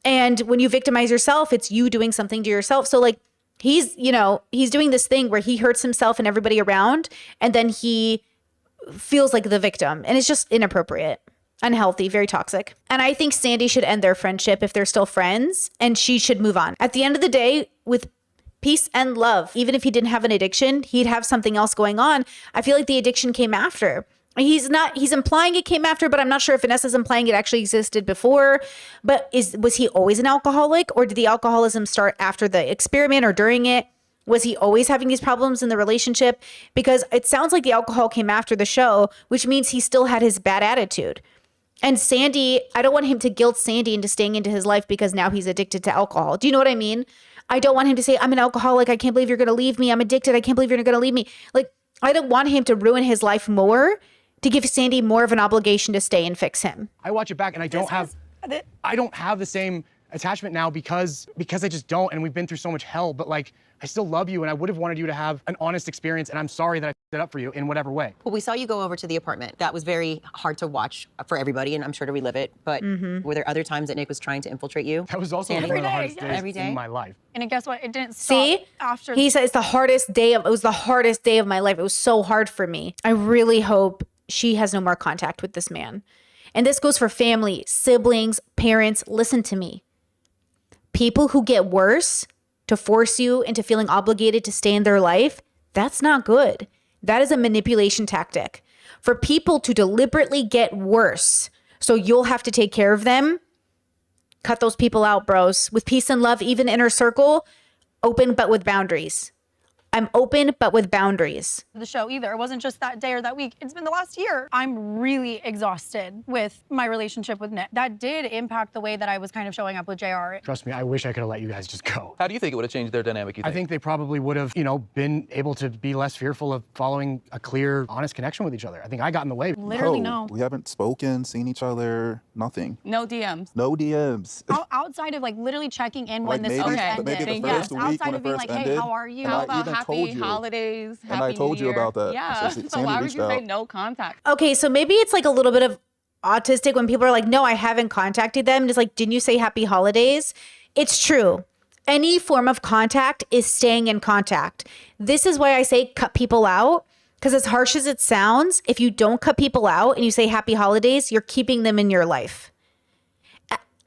And when you victimize yourself, it's you doing something to yourself. So like he's doing this thing where he hurts himself and everybody around, and then he feels like the victim, and it's just inappropriate. Unhealthy, very toxic. And I think Sandy should end their friendship if they're still friends, and she should move on. At the end of the day, with peace and love. Even if he didn't have an addiction, he'd have something else going on. I feel like the addiction came after. He's implying it came after, but I'm not sure if Vanessa's implying it actually existed before. But was he always an alcoholic, or did the alcoholism start after the experiment or during it? Was he always having these problems in the relationship? Because it sounds like the alcohol came after the show, which means he still had his bad attitude. And Sandy, I don't want him to guilt Sandy into staying into his life because now he's addicted to alcohol. Do you know what I mean? I don't want him to say, I'm an alcoholic. I can't believe you're going to leave me. I'm addicted. I can't believe you're going to leave me. Like, I don't want him to ruin his life more to give Sandy more of an obligation to stay and fix him. I watch it back and I don't have the same attachment now because I just don't, and we've been through so much hell, but like, I still love you and I would have wanted you to have an honest experience, and I'm sorry that I f***ed it up for you in whatever way. Well, we saw you go over to the apartment. That was very hard to watch for everybody, and I'm sure to relive it, but were there other times that Nick was trying to infiltrate you? That was also one of the hardest days in my life. And guess what? It didn't stop after. He said it was the hardest day of my life. It was so hard for me. I really hope she has no more contact with this man. And this goes for family, siblings, parents. Listen to me. People who get worse to force you into feeling obligated to stay in their life, that's not good. That is a manipulation tactic. For people to deliberately get worse so you'll have to take care of them, cut those people out, bros. With peace and love, even inner circle, open but with boundaries. I'm open, but with boundaries. The show either. It wasn't just that day or that week. It's been the last year. I'm really exhausted with my relationship with Nick. That did impact the way that I was kind of showing up with JR. Trust me, I wish I could have let you guys just go. How do you think it would have changed their dynamic, you think? I think they probably would have, been able to be less fearful of following a clear, honest connection with each other. I think I got in the way. Literally no. We haven't spoken, seen each other, nothing. No DMs. No DMs. Outside of like literally checking in when Like this maybe- first ended. maybe the first week outside when of it being first like, hey, ended, how are you? and How I about even happy told you. holidays, And I happy told New you Year? about that. Yeah. So So Sandy why would reached you say out. no contact? Okay, so maybe it's like a little bit of autistic when people are like, no, I haven't contacted them. Just like, didn't you say happy holidays? It's true. Any form of contact is staying in contact. This is why I say cut people out. Because as harsh as it sounds, if you don't cut people out and you say happy holidays, you're keeping them in your life.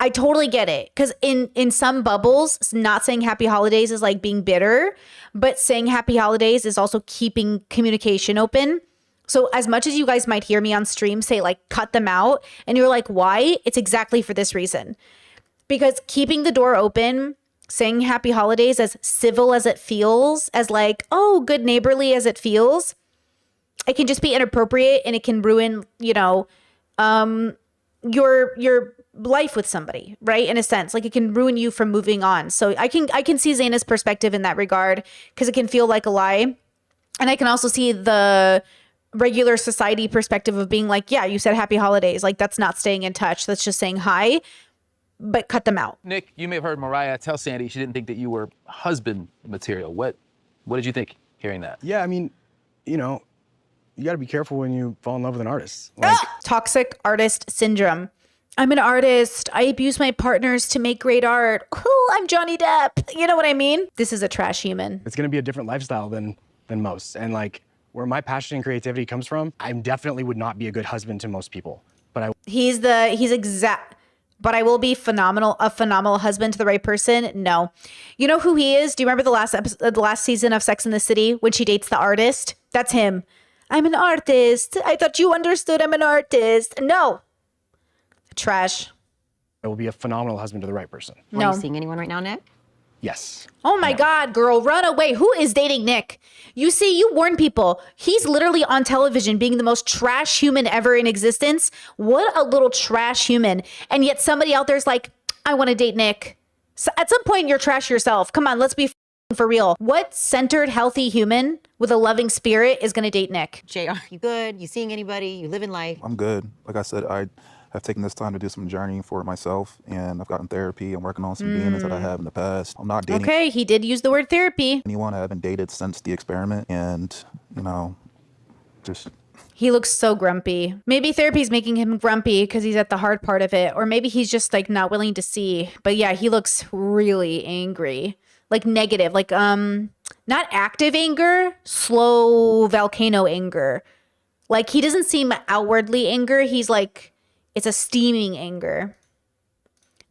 I totally get it. Because in some bubbles, not saying happy holidays is like being bitter, but saying happy holidays is also keeping communication open. So as much as you guys might hear me on stream say like cut them out, and you're like, why? It's exactly for this reason. Because keeping the door open, saying happy holidays as civil as it feels, as like, oh, good neighborly as it feels, it can just be inappropriate, and it can ruin, your life with somebody, right? In a sense, like it can ruin you from moving on. So I can see Zaina's perspective in that regard, because it can feel like a lie. And I can also see the regular society perspective of being like, yeah, you said happy holidays. Like that's not staying in touch. That's just saying hi, but cut them out. Nick, you may have heard Mariah tell Sandy she didn't think that you were husband material. What did you think hearing that? Yeah, I mean, you got to be careful when you fall in love with an artist. Like, Toxic artist syndrome. I'm an artist. I abuse my partners to make great art. Oh, I'm Johnny Depp. You know what I mean? This is a trash human. it's going to be a different lifestyle than most. And like where my passion and creativity comes from, I definitely would not be a good husband to most people. But but I will be a phenomenal husband to the right person. No. You know who he is? Do you remember the last season of Sex and the City when she dates the artist? That's him. I'm an artist. I thought you understood I'm an artist. No. Trash. I will be a phenomenal husband to the right person. No. Are you seeing anyone right now, Nick? Yes. Oh my God, girl, run away. Who is dating Nick? You see, you warn people. He's literally on television being the most trash human ever in existence. What a little trash human. And yet somebody out there's like, I want to date Nick. So at some point, you're trash yourself. Come on, let's be for real. What centered, healthy human with a loving spirit is going to date Nick? JR, you good? You seeing anybody? You living life? I'm good. Like I said, I have taken this time to do some journeying for myself, and I've gotten therapy. I'm working on some demons that I have in the past. I'm not dating Okay, he did use the word therapy. anyone. I haven't dated since the experiment, and just He looks so grumpy. Maybe therapy's making him grumpy because he's at the hard part of it. Or maybe he's just like not willing to see. But yeah, he looks really angry. Like negative. Like not active anger, slow volcano anger. Like he doesn't seem outwardly anger. He's like, it's a steaming anger.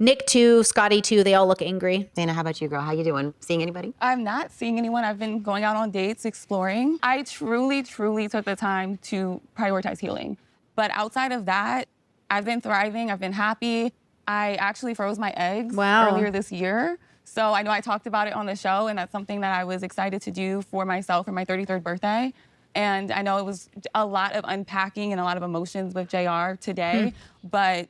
Nick too, Scotty too. They all look angry. Zaina, how about you, girl? How you doing? Seeing anybody? I'm not seeing anyone. I've been going out on dates, exploring. I truly, truly took the time to prioritize healing. But outside of that, I've been thriving. I've been happy. I actually froze my eggs earlier this year. So I know I talked about it on the show, and that's something that I was excited to do for myself for my 33rd birthday. And I know it was a lot of unpacking and a lot of emotions with JR today, but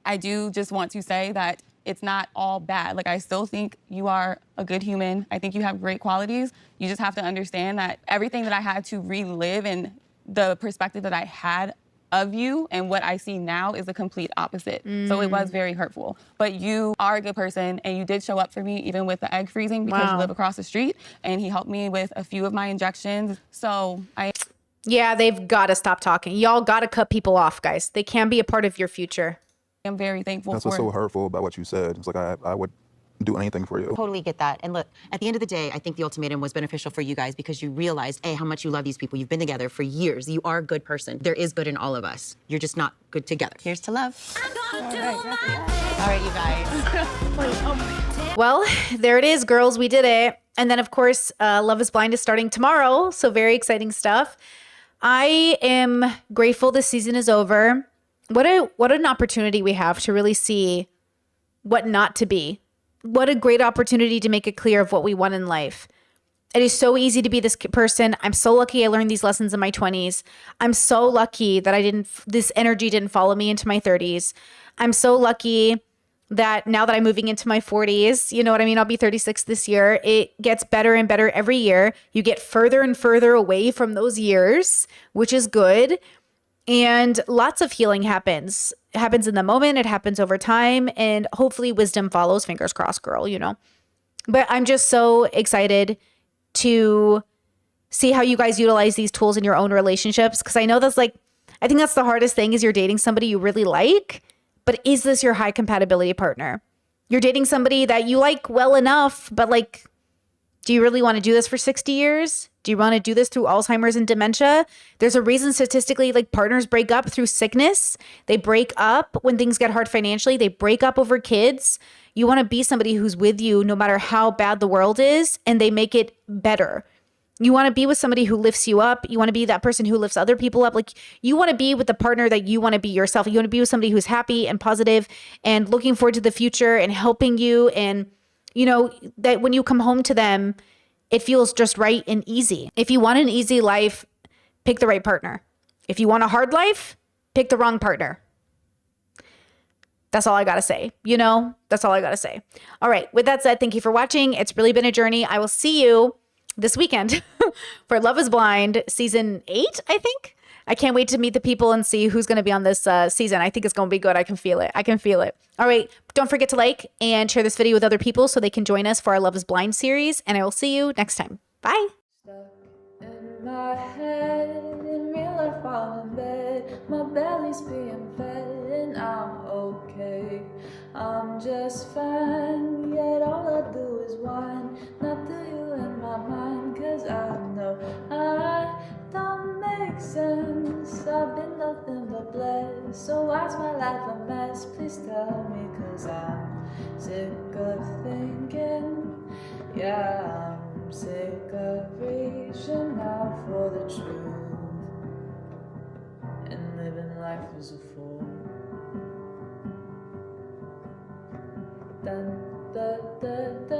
I do just want to say that it's not all bad. Like, I still think you are a good human. I think you have great qualities. You just have to understand that everything that I had to relive and the perspective that I had of you and what I see now is the complete opposite. So it was very hurtful. But you are a good person, and you did show up for me even with the egg freezing because you live across the street, and he helped me with a few of my injections. So Yeah, they've got to stop talking. Y'all got to cut people off, guys. They can be a part of your future. I'm very thankful That's what's so hurtful about what you said. It's like I would do anything for you. Totally get that. And look, at the end of the day, I think the ultimatum was beneficial for you guys because you realized, A, how much you love these people. You've been together for years. You are a good person. There is good in all of us. You're just not good together. Here's to love. All right, you guys. Well, there it is, girls. We did it. And then, of course, Love is Blind is starting tomorrow. So very exciting stuff. I am grateful this season is over. What an opportunity we have to really see what not to be. What a great opportunity to make it clear of what we want in life. It is so easy to be this person. I'm so lucky I learned these lessons in my 20s. I'm so lucky that this energy didn't follow me into my 30s. I'm so lucky that now that I'm moving into my 40s, you know what I mean? I'll be 36 this year. It gets better and better every year. You get further and further away from those years, which is good. And lots of healing happens. It happens in the moment. It happens over time. And hopefully wisdom follows. Fingers crossed, girl, you know. But I'm just so excited to see how you guys utilize these tools in your own relationships. Because I know I think that's the hardest thing is you're dating somebody you really like. But is this your high compatibility partner? You're dating somebody that you like well enough, but do you really want to do this for 60 years? Do you want to do this through Alzheimer's and dementia? There's a reason statistically, partners break up through sickness. They break up when things get hard financially. They break up over kids. You want to be somebody who's with you no matter how bad the world is, and they make it better. You want to be with somebody who lifts you up. You want to be that person who lifts other people up. You want to be with the partner that you want to be yourself. You want to be with somebody who's happy and positive and looking forward to the future and helping you. And, that when you come home to them, it feels just right and easy. If you want an easy life, pick the right partner. If you want a hard life, pick the wrong partner. That's all I got to say. That's all I got to say. All right. With that said, thank you for watching. It's really been a journey. I will see you this weekend for Love is Blind season 8, I think. I can't wait to meet the people and see who's going to be on this season. I think it's going to be good. I can feel it. All right. Don't forget to like and share this video with other people so they can join us for our Love is Blind series. And I will see you next time. Bye. Stuck in my head, in real life I'm in bed. My belly's being fed and I'm okay. I'm just fine, yet all I do is whine. Not to you in my mind, cause I know I don't make sense. I've been nothing but blessed. So why's my life a mess? Please tell me, cause I'm sick of thinking. Yeah, I'm sick of reaching out for the truth and living life as a fool. Dun, dun, dun, dun.